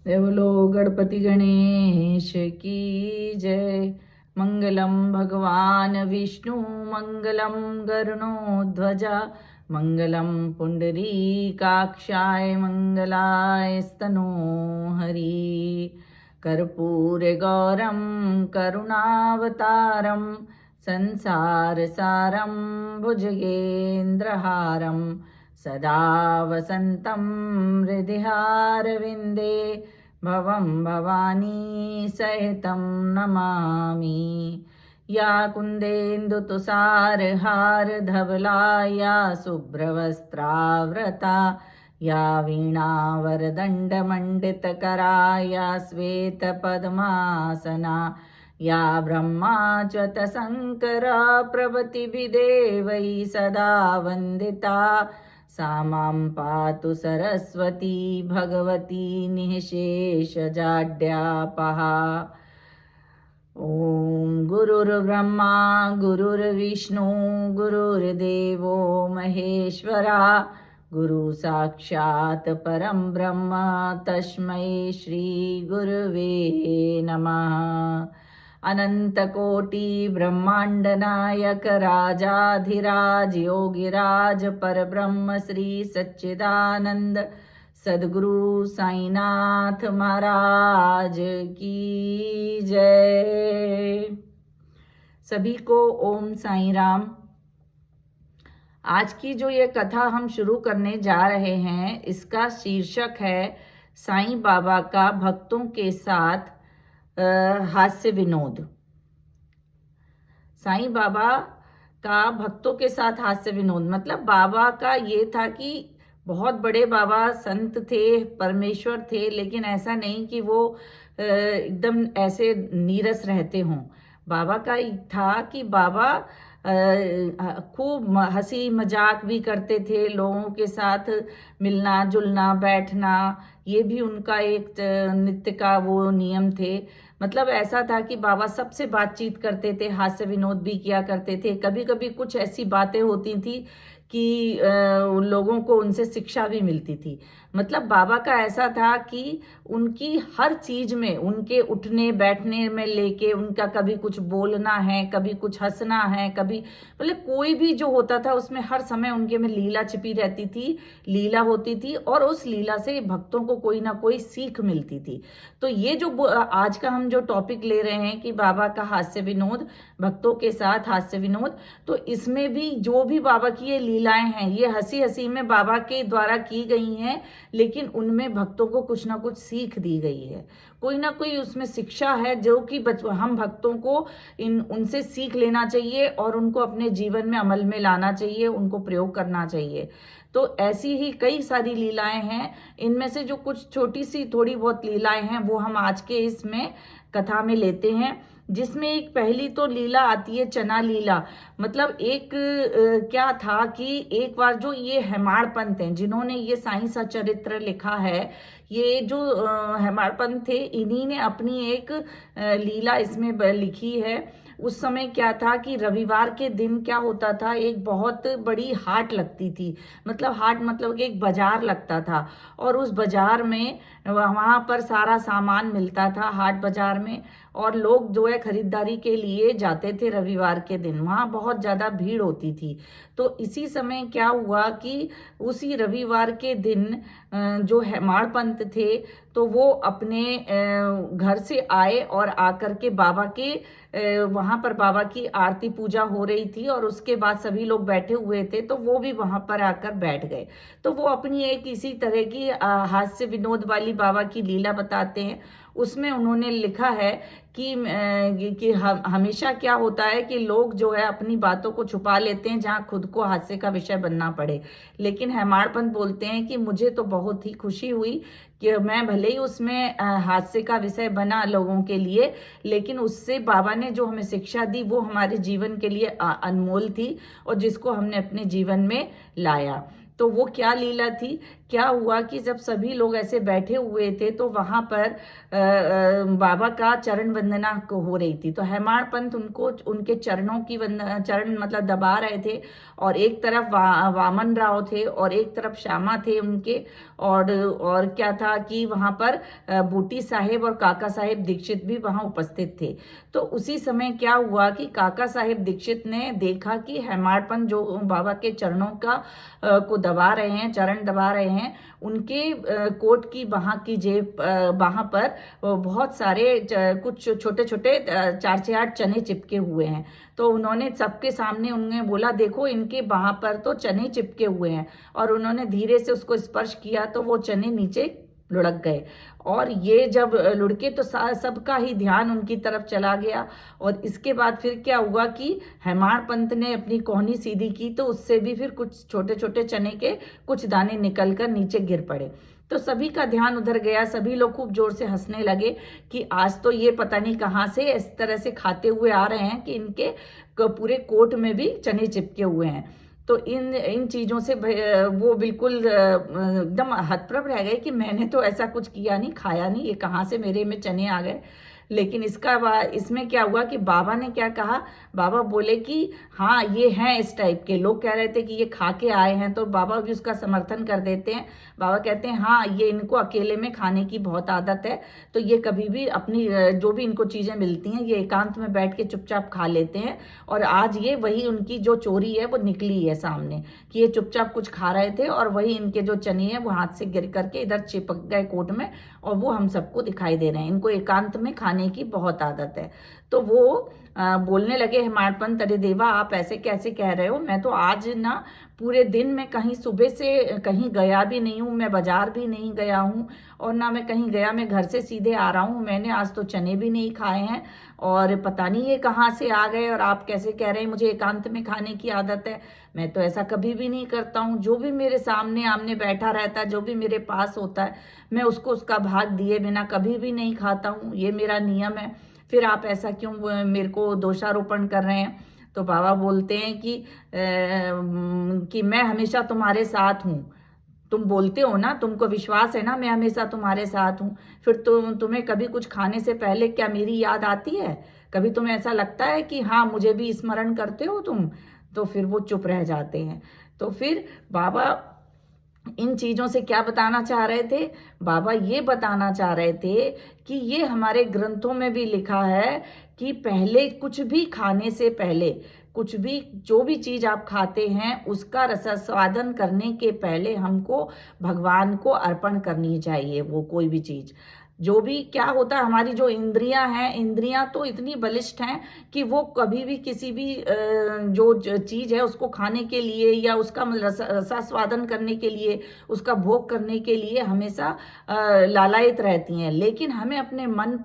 बोलो गणपति गणेश की जय। मंगलम भगवान विष्णु मंगलम गरुणोध्वजा मंगलम पुंडरीकाक्षाय मंगलाय स्तनो हरि। कर्पूरगौरं करुणावतारं संसारसारं भुजगेन्द्रहारं सदा वसन्तं हृदयारविन्दे भवं भवानी सहितं नमामि। या कुन्देन्दुतुषारहारधवला या शुभ्रवस्त्रावृता या वीणावरदण्डमण्डितकरा या श्वेतपद्मासना या ब्रह्माच्युतशङ्करा प्रभृतिभिदेवैः सदा वन्दिता सा मां पातु सरस्वती भगवती निःशेषजाड्यापहा। ॐ गुरुर्ब्रह्मा गुरुर्विष्णु गुरुर्देवो महेश्वरा गुरु साक्षात् परं ब्रह्म तस्मै श्री गुरुवे नमः। अनंतकोटि ब्रह्मांड नायक राजाधिराज योगिराज परब्रह्म श्री सच्चिदानंद सद्गुरु साईनाथ महाराज की जय। सभी को ओम साई राम। आज की जो ये कथा हम शुरू करने जा रहे हैं इसका शीर्षक है साईं बाबा का भक्तों के साथ हास्य विनोद। साईं बाबा का भक्तों के साथ हास्य विनोद मतलब बाबा का ये था कि बहुत बड़े बाबा संत थे, परमेश्वर थे, लेकिन ऐसा नहीं कि वो एकदम ऐसे नीरस रहते हों। बाबा का था कि बाबा खूब हंसी मजाक भी करते थे, लोगों के साथ मिलना जुलना बैठना ये भी उनका एक नित्य का वो नियम थे। मतलब ऐसा था कि बाबा सबसे बातचीत करते थे, हास्य विनोद भी किया करते थे। कभी कभी कुछ ऐसी बातें होती थी कि लोगों को उनसे शिक्षा भी मिलती थी। मतलब बाबा का ऐसा था कि उनकी हर चीज में, उनके उठने बैठने में लेके उनका कभी कुछ बोलना है, कभी कुछ हंसना है, कभी मतलब कोई भी जो होता था उसमें हर समय उनके में लीला छिपी रहती थी, लीला होती थी और उस लीला से भक्तों को कोई ना कोई सीख मिलती थी। तो ये जो आज का हम जो टॉपिक ले रहे हैं कि बाबा का हास्य विनोद, भक्तों के साथ हास्य विनोद, तो इसमें भी जो भी बाबा की ये लीलाएं हैं ये हंसी हंसी में बाबा के द्वारा की गई हैं, लेकिन उनमें भक्तों को कुछ ना कुछ सीख दी गई है, कोई ना कोई उसमें शिक्षा है जो कि हम भक्तों को उनसे सीख लेना चाहिए और उनको अपने जीवन में अमल में लाना चाहिए, उनको प्रयोग करना चाहिए। तो ऐसी ही कई सारी लीलाएं हैं। इनमें से जो कुछ छोटी सी थोड़ी बहुत लीलाएं हैं वो हम आज के इसमें कथा में लेते हैं, जिसमें एक पहली तो लीला आती है चना लीला। मतलब एक क्या था कि एक बार जो ये हेमाड़ पंत हैं जिन्होंने ये साईं सचरित्र लिखा है, ये जो हेमाड़ पंत थे इन्हीं ने अपनी एक लीला इसमें लिखी है। उस समय क्या था कि रविवार के दिन क्या होता था, एक बहुत बड़ी हाट लगती थी। मतलब हाट मतलब कि एक बाजार लगता था और उस बाजार में वहां पर सारा सामान मिलता था हाट बाजार में, और लोग जो है खरीदारी के लिए जाते थे रविवार के दिन। वहां बहुत ज्यादा भीड़ होती थी। तो इसी समय क्या हुआ कि उसी रविवार के दिन जो हेमाड़ पंत थे तो वो अपने घर से आए और आकर के बाबा के वहां पर बाबा की आरती पूजा हो रही थी और उसके बाद सभी लोग बैठे हुए थे तो वो भी वहां पर आकर बैठ गए। तो वो अपनी एक इसी तरह की हास्य विनोद वाली बाबा की लीला बताते हैं। उसमें उन्होंने लिखा है कि हमेशा क्या होता है कि लोग जो है अपनी बातों को छुपा लेते हैं जहां खुद को हास्य का विषय बनना पड़े। लेकिन हेमाड़ पंत बोलते हैं कि मुझे तो बहुत ही खुशी हुई कि मैं भले ही उसमें हास्य का विषय बना लोगों के लिए, लेकिन उससे बाबा ने जो हमें शिक्षा दी वो हमारे जीवन के लिए अनमोल थी और जिसको हमने अपने जीवन में लाया। तो वो क्या लीला थी क्या हुआ कि जब सभी लोग ऐसे बैठे हुए थे तो वहां पर बाबा का चरण वंदना हो रही थी। तो हेमाड़ पंत उनको उनके चरणों की चरण मतलब दबा रहे थे, और एक तरफ वामन राव थे और एक तरफ श्यामा थे उनके, और क्या था कि वहां पर बूटी साहेब और काका साहेब दीक्षित भी वहां उपस्थित थे। तो उसी समय क्या हुआ कि काका साहेब दीक्षित ने देखा कि हेमाड़ पंत जो बाबा के चरणों का को दबा रहे हैं, चरण दबा रहे हैं, उनके कोट की बाह की जेब बाह पर बहुत सारे कुछ छोटे छोटे 4 से 8 चने चिपके हुए हैं। तो उन्होंने सबके सामने उन्हें बोला, देखो इनके बाह पर तो चने चिपके हुए हैं, और उन्होंने धीरे से उसको स्पर्श किया तो वो चने नीचे लुढ़क गए। और ये जब लुढ़के तो सबका ही ध्यान उनकी तरफ चला गया। और इसके बाद फिर क्या हुआ कि हेमाड़ पंत ने अपनी कोहनी सीधी की तो उससे भी फिर कुछ छोटे छोटे चने के कुछ दाने निकलकर नीचे गिर पड़े। तो सभी का ध्यान उधर गया, सभी लोग खूब जोर से हंसने लगे कि आज तो ये पता नहीं कहाँ से इस तरह से खाते हुए आ रहे हैं कि इनके पूरे कोट में भी चने चिपके हुए हैं। तो इन चीज़ों से वो बिल्कुल एकदम हतप्रभ रह गए कि मैंने तो ऐसा कुछ किया नहीं, खाया नहीं, ये कहाँ से मेरे में चने आ गए। लेकिन इसमें क्या हुआ कि बाबा ने क्या कहा, बाबा बोले कि हाँ ये हैं इस टाइप के। लोग कह रहे थे कि ये खा के आए हैं, तो बाबा भी उसका समर्थन कर देते हैं। बाबा कहते हैं हाँ ये इनको अकेले में खाने की बहुत आदत है, तो ये कभी भी अपनी जो भी इनको चीज़ें मिलती हैं ये एकांत में बैठ के चुपचाप खा लेते हैं। और आज ये वही उनकी जो चोरी है वो निकली है सामने, कि ये चुपचाप कुछ खा रहे थे और वही इनके जो चने हैं वो हाथ से गिर करके इधर चिपक गए कोट में, और वो हम सबको दिखाई दे रहे हैं। इनको एकांत में खाने की बहुत आदत है। तो वो बोलने लगे, हेमाड़ पंत अरे देवा आप ऐसे कैसे कह रहे हो, मैं तो आज ना पूरे दिन में कहीं सुबह से कहीं गया भी नहीं हूँ, मैं बाजार भी नहीं गया हूँ और ना मैं कहीं गया, मैं घर से सीधे आ रहा हूँ, मैंने आज तो चने भी नहीं खाए हैं, और पता नहीं ये कहाँ से आ गए और आप कैसे कह रहे हैं मुझे एकांत में खाने की आदत है। मैं तो ऐसा कभी भी नहीं करता हूँ, जो भी मेरे सामने आमने बैठा रहता है, जो भी मेरे पास होता है, मैं उसको उसका भाग दिए बिना कभी भी नहीं खाता हूँ, ये मेरा नियम है। फिर आप ऐसा क्यों मेरे को दोषारोपण कर रहे हैं। तो बाबा बोलते हैं कि मैं हमेशा तुम्हारे साथ हूँ, तुम बोलते हो ना, तुमको विश्वास है ना मैं हमेशा तुम्हारे साथ हूँ, फिर तुम्हें कभी कुछ खाने से पहले क्या मेरी याद आती है? कभी तुम्हें ऐसा लगता है कि हाँ मुझे भी स्मरण करते हो तुम? तो फिर वो चुप रह जाते हैं। तो फिर बाबा इन चीज़ों से क्या बताना चाह रहे थे? बाबा ये बताना चाह रहे थे कि ये हमारे ग्रंथों में भी लिखा है कि पहले कुछ भी खाने से पहले, कुछ भी जो भी चीज़ आप खाते हैं उसका रसास्वादन करने के पहले हमको भगवान को अर्पण करनी चाहिए। वो कोई भी चीज़ जो भी क्या होता है, हमारी जो इंद्रियां हैं, इंद्रियां तो इतनी बलिष्ठ हैं कि वो कभी भी किसी भी जो चीज़ है उसको खाने के लिए या उसका रसास्वादन करने के लिए, उसका भोग करने के लिए हमेशा लालायित रहती हैं। लेकिन हमें अपने मन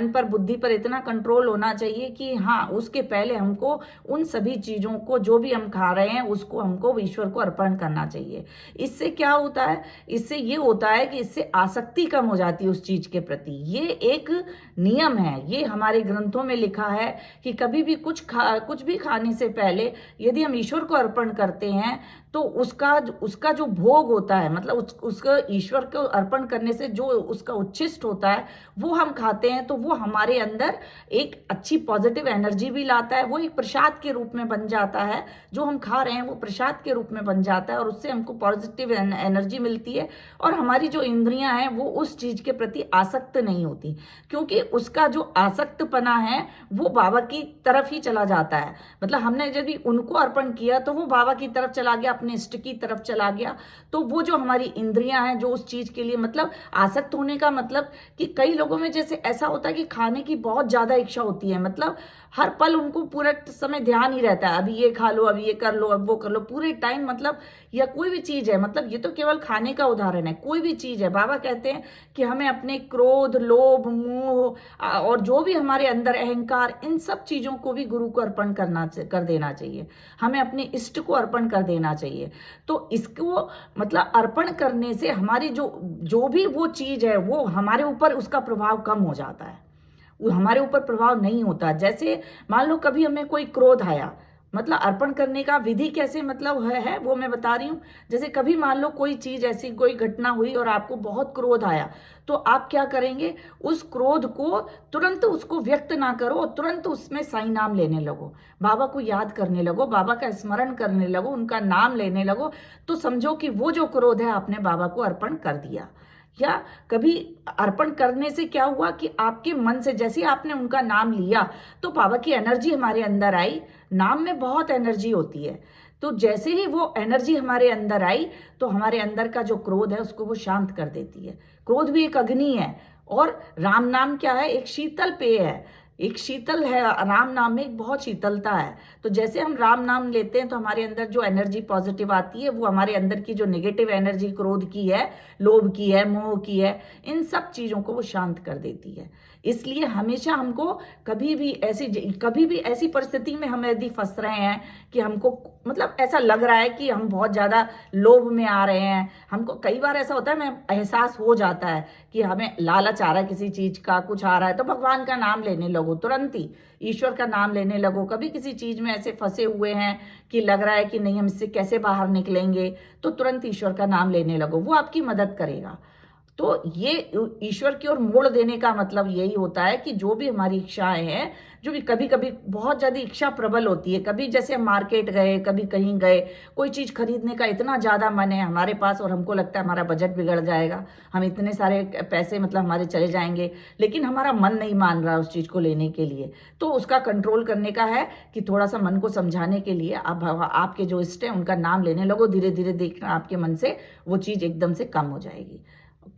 पर बुद्धि पर इतना कंट्रोल होना चाहिए कि हाँ उसके पहले हमको उन सभी चीज़ों को जो भी हम खा रहे हैं उसको हमको ईश्वर को अर्पण करना चाहिए। इससे क्या होता है? इससे ये होता है कि इससे आसक्ति कम हो जाती है उस चीज के प्रति। ये एक नियम है, ये हमारे ग्रंथों में लिखा है कि कभी भी कुछ भी खाने से पहले यदि हम ईश्वर को अर्पण करते हैं तो उसका जो भोग होता है, मतलब उसका ईश्वर को अर्पण करने से जो उसका उच्छिष्ट होता है वो हम खाते हैं, तो वो हमारे अंदर एक अच्छी पॉजिटिव एनर्जी भी लाता है। वो एक प्रसाद के रूप में बन जाता है, जो हम खा रहे हैं वो प्रसाद के रूप में बन जाता है और उससे हमको पॉजिटिव एनर्जी मिलती है और हमारी जो इंद्रियां हैं वो उस चीज के प्रति आसक्त नहीं होती, क्योंकि उसका जो आसक्तपना है वो बाबा की तरफ ही चला जाता है। मतलब हमने यदि उनको अर्पण किया तो वो बाबा की तरफ चला गया, अपने इष्ट की तरफ चला गया। तो वो जो हमारी इंद्रियां हैं जो उस चीज के लिए, मतलब आसक्त होने का मतलब कि कई लोगों में जैसे ऐसा होता है कि खाने की बहुत ज्यादा इच्छा होती है, मतलब हर पल उनको पूरा समय ध्यान ही रहता है, अभी ये खा लो, अभी ये कर लो, अब वो कर लो, पूरे टाइम। मतलब या कोई भी चीज है, मतलब ये तो केवल खाने का उदाहरण है, कोई भी चीज है, बाबा कहते हैं कि हमें अपने क्रोध, लोभ, मोह और जो भी हमारे अंदर अहंकार, इन सब चीजों को भी गुरु को अर्पण कर देना चाहिए, हमें अपने इष्ट को अर्पण कर देना चाहिए। तो इसको मतलब अर्पण करने से हमारी जो भी वो चीज है वो हमारे ऊपर उसका प्रभाव कम हो जाता है, वो हमारे ऊपर प्रभाव नहीं होता। जैसे मान लो कभी हमें कोई क्रोध आया, मतलब अर्पण करने का विधि कैसे मतलब है वो मैं बता रही हूँ। जैसे कभी मान लो कोई चीज ऐसी कोई घटना हुई और आपको बहुत क्रोध आया, तो आप क्या करेंगे, उस क्रोध को तुरंत उसको व्यक्त ना करो, तुरंत उसमें साईं नाम लेने लगो, बाबा को याद करने लगो, बाबा का स्मरण करने लगो, उनका नाम लेने लगो। तो समझो कि वो जो क्रोध है आपने बाबा को अर्पण कर दिया। या कभी अर्पण करने से क्या हुआ कि आपके मन से जैसे ही आपने उनका नाम लिया तो बाबा की एनर्जी हमारे अंदर आई। नाम में बहुत एनर्जी होती है, तो जैसे ही वो एनर्जी हमारे अंदर आई तो हमारे अंदर का जो क्रोध है उसको वो शांत कर देती है। क्रोध भी एक अग्नि है, और राम नाम क्या है, एक शीतल पेय है, एक शीतल है। राम नाम में एक बहुत शीतलता है। तो जैसे हम राम नाम लेते हैं तो हमारे अंदर जो एनर्जी पॉजिटिव आती है वो हमारे अंदर की जो नेगेटिव एनर्जी क्रोध की है, लोभ की है, मोह की है, इन सब चीजों को वो शांत कर देती है। इसलिए हमेशा हमको कभी भी ऐसी परिस्थिति में हम यदि फंस रहे हैं कि हमको मतलब ऐसा लग रहा है कि हम बहुत ज्यादा लोभ में आ रहे हैं, हमको कई बार ऐसा होता है, हमें एहसास हो जाता है कि हमें लालच आ रहा है, किसी चीज का कुछ आ रहा है, तो भगवान का नाम लेने लगो, तुरंत ही ईश्वर का नाम लेने लगो। कभी किसी चीज में ऐसे फंसे हुए हैं कि लग रहा है कि नहीं हम इससे कैसे बाहर निकलेंगे, तो तुरंत ईश्वर का नाम लेने लगो, वो आपकी मदद करेगा। तो ये ईश्वर की ओर मोड़ देने का मतलब यही होता है कि जो भी हमारी इच्छाएं हैं, जो भी कभी कभी बहुत ज्यादा इच्छा प्रबल होती है, कभी जैसे हम मार्केट गए, कभी कहीं गए, कोई चीज खरीदने का इतना ज्यादा मन है हमारे पास और हमको लगता है हमारा बजट बिगड़ जाएगा, हम इतने सारे पैसे मतलब हमारे चले जाएंगे, लेकिन हमारा मन नहीं मान रहा उस चीज को लेने के लिए। तो उसका कंट्रोल करने का है कि थोड़ा सा मन को समझाने के लिए आप आपके जो इष्ट है उनका नाम लेने लगो, धीरे धीरे देखना आपके मन से वो चीज एकदम से कम हो जाएगी।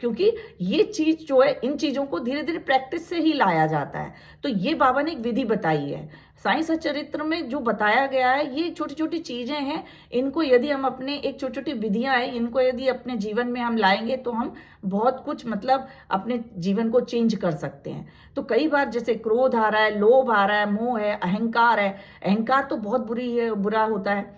क्योंकि ये चीज जो है, इन चीजों को धीरे धीरे प्रैक्टिस से ही लाया जाता है। तो ये बाबा ने एक विधि बताई है साईं सच्चरित्र में, जो बताया गया है ये छोटी छोटी चीजें हैं, इनको यदि हम अपने एक छोटी छोटी विधियां हैं, इनको यदि अपने जीवन में हम लाएंगे तो हम बहुत कुछ मतलब अपने जीवन को चेंज कर सकते हैं। तो कई बार जैसे क्रोध आ रहा है, लोभ आ रहा है, मोह है, अहंकार है, अहंकार तो बहुत बुरा होता है।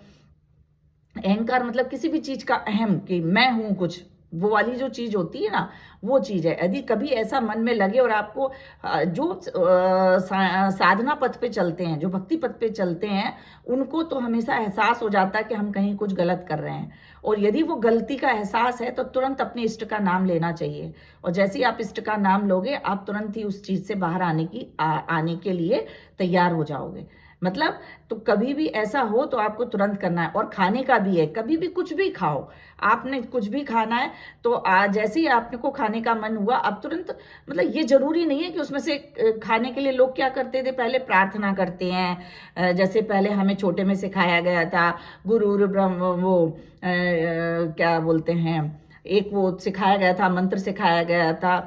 अहंकार मतलब किसी भी चीज का अहम, कि मैं हूं कुछ, वो वाली जो चीज होती है ना, वो चीज है। यदि कभी ऐसा मन में लगे और आपको जो साधना पथ पे चलते हैं, जो भक्ति पथ पे चलते हैं, उनको तो हमेशा एहसास हो जाता है कि हम कहीं कुछ गलत कर रहे हैं, और यदि वो गलती का एहसास है तो तुरंत अपने इष्ट का नाम लेना चाहिए। और जैसे ही आप इष्ट का नाम लोगे, आप तुरंत ही उस चीज से बाहर आने के लिए तैयार हो जाओगे। मतलब तो कभी भी ऐसा हो तो आपको तुरंत करना है। और खाने का भी है, कभी भी कुछ भी खाओ, आपने कुछ भी खाना है तो जैसे ही आपको खाने का मन हुआ, आप तुरंत, मतलब ये जरूरी नहीं है कि उसमें से खाने के लिए लोग क्या करते थे, पहले प्रार्थना करते हैं। जैसे पहले हमें छोटे में सिखाया गया था, गुरु ब्रह्म, वो क्या बोलते हैं, एक वो सिखाया गया था, मंत्र सिखाया गया था,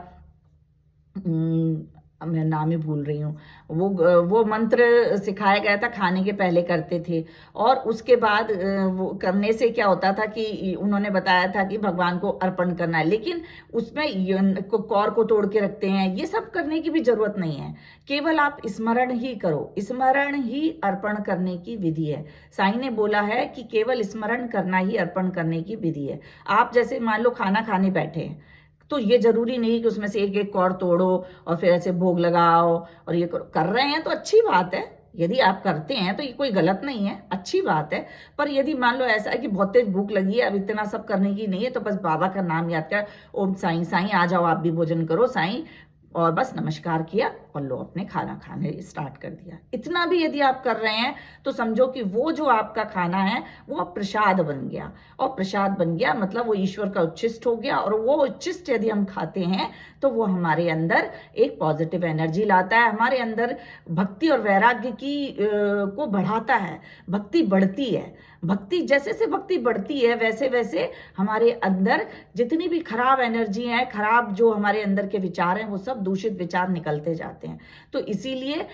मैं नाम ही भूल रही हूँ, वो मंत्र सिखाया गया था, खाने के पहले करते थे। और उसके बाद वो करने से क्या होता था कि उन्होंने बताया था कि भगवान को अर्पण करना है, लेकिन उसमें कौर को तोड़ के रखते हैं, ये सब करने की भी जरूरत नहीं है। केवल आप स्मरण ही करो, स्मरण ही अर्पण करने की विधि है। साईं ने बोला है कि केवल स्मरण करना ही अर्पण करने की विधि है। आप जैसे मान लो खाना खाने बैठे हैं, तो ये जरूरी नहीं कि उसमें से एक एक कौर तोड़ो और फिर ऐसे भोग लगाओ और ये करो। कर रहे हैं तो अच्छी बात है, यदि आप करते हैं तो ये कोई गलत नहीं है, अच्छी बात है। पर यदि मान लो ऐसा है कि बहुत तेज भूख लगी है, अब इतना सब करने की नहीं है, तो बस बाबा का नाम याद कर, ओम साईं, साईं आ जाओ आप भी भोजन करो साईं, और बस नमस्कार किया और लो अपने खाना खाने स्टार्ट कर दिया। इतना भी यदि आप कर रहे हैं तो समझो कि वो जो आपका खाना है वो प्रसाद बन गया, और प्रसाद बन गया मतलब वो ईश्वर का उच्छिष्ट हो गया। और वो उच्छिष्ट यदि हम खाते हैं तो वो हमारे अंदर एक पॉजिटिव एनर्जी लाता है, हमारे अंदर भक्ति और वैराग्य को बढ़ाता है, भक्ति बढ़ती है। भक्ति जैसे से भक्ति बढ़ती है वैसे वैसे हमारे अंदर जितनी भी खराब एनर्जी है, खराब जो हमारे अंदर के विचार हैं, वो सब दूषित विचार निकलते जाते हैं। तो इसीलिए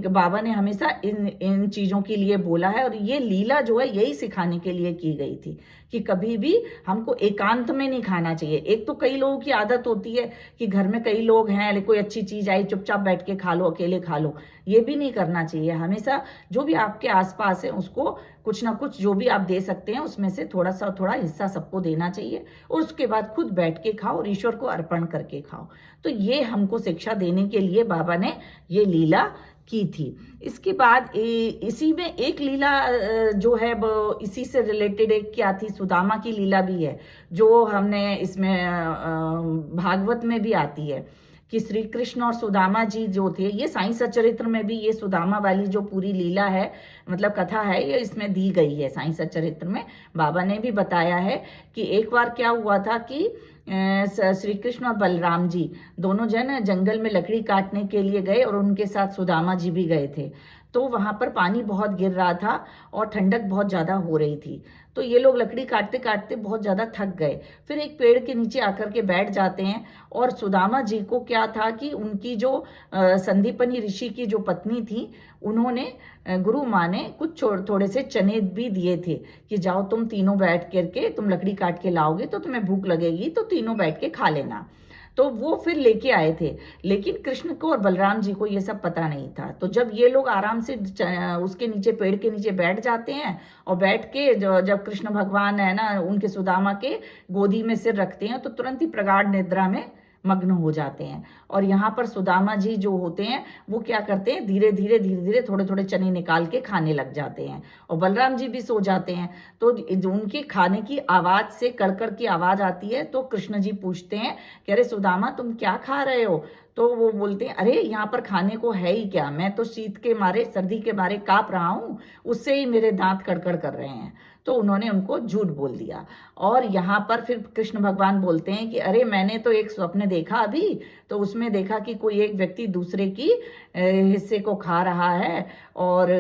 बाबा ने हमेशा इन चीजों के लिए बोला है, और ये लीला जो है यही सिखाने के लिए की गई थी कि कभी भी हमको एकांत में नहीं खाना चाहिए। एक तो कई लोगों की आदत होती है कि घर में कई लोग हैं, कोई अच्छी चीज आई चुपचाप बैठ के खा लो, अकेले खा लो, ये भी नहीं करना चाहिए। हमेशा जो भी आपके आसपास है उसको कुछ ना कुछ जो भी आप दे सकते हैं उसमें से थोड़ा हिस्सा सबको देना चाहिए, और उसके बाद खुद बैठ के खाओ और ईश्वर को अर्पण करके खाओ। तो ये हमको शिक्षा देने के लिए बाबा ने ये लीला की थी। इसके बाद इसी में एक लीला जो है वो इसी से रिलेटेड एक क्या थी, सुदामा की लीला भी है, जो हमने इसमें भागवत में भी आती है कि श्री कृष्ण और सुदामा जी जो थे, ये साईं सच्चरित्र में भी ये सुदामा वाली जो पूरी लीला है, मतलब कथा है, ये इसमें दी गई है साईं सच्चरित्र में। बाबा ने भी बताया है कि एक बार क्या हुआ था कि श्री कृष्ण और बलराम जी दोनों जन जंगल में लकड़ी काटने के लिए गए और उनके साथ सुदामा जी भी गए थे। तो वहां पर पानी बहुत गिर रहा था और ठंडक बहुत ज्यादा हो रही थी। तो ये लोग लकड़ी काटते काटते बहुत ज्यादा थक गए, फिर एक पेड़ के नीचे आकर के बैठ जाते हैं। और सुदामा जी को क्या था कि उनकी जो संदीपनी ऋषि की जो पत्नी थी, उन्होंने गुरु माँ ने कुछ थोड़े से चने भी दिए थे कि जाओ तुम तीनों बैठ करके तुम लकड़ी काट के लाओगे तो तुम्हें भूख लगेगी, तो तीनों बैठ के खा लेना। तो वो फिर लेके आए थे, लेकिन कृष्ण को और बलराम जी को ये सब पता नहीं था। तो जब ये लोग आराम से उसके नीचे, पेड़ के नीचे बैठ जाते हैं और बैठ के जब कृष्ण भगवान है ना उनके सुदामा के गोदी में सिर रखते हैं, तो तुरंत ही प्रगाढ़ निद्रा में मग्न हो जाते हैं। और यहाँ पर सुदामा जी जो होते हैं वो क्या करते हैं, धीरे धीरे थोड़े थोड़े चने निकाल के खाने लग जाते हैं, और बलराम जी भी सो जाते हैं। तो उनके खाने की आवाज से कड़कड़ की आवाज आती है, तो कृष्ण जी पूछते हैं कि अरे सुदामा तुम क्या खा रहे हो? तो वो बोलते हैं अरे यहाँ पर खाने को है ही क्या, मैं तो शीत के मारे, सर्दी के मारे कांप रहा हूँ, उससे ही मेरे दांत कड़कड़ कर रहे हैं। तो उन्होंने उनको झूठ बोल दिया। और यहाँ पर फिर कृष्ण भगवान बोलते हैं कि अरे मैंने तो एक स्वप्न देखा अभी, तो उसमें देखा कि कोई एक व्यक्ति दूसरे की हिस्से को खा रहा है, और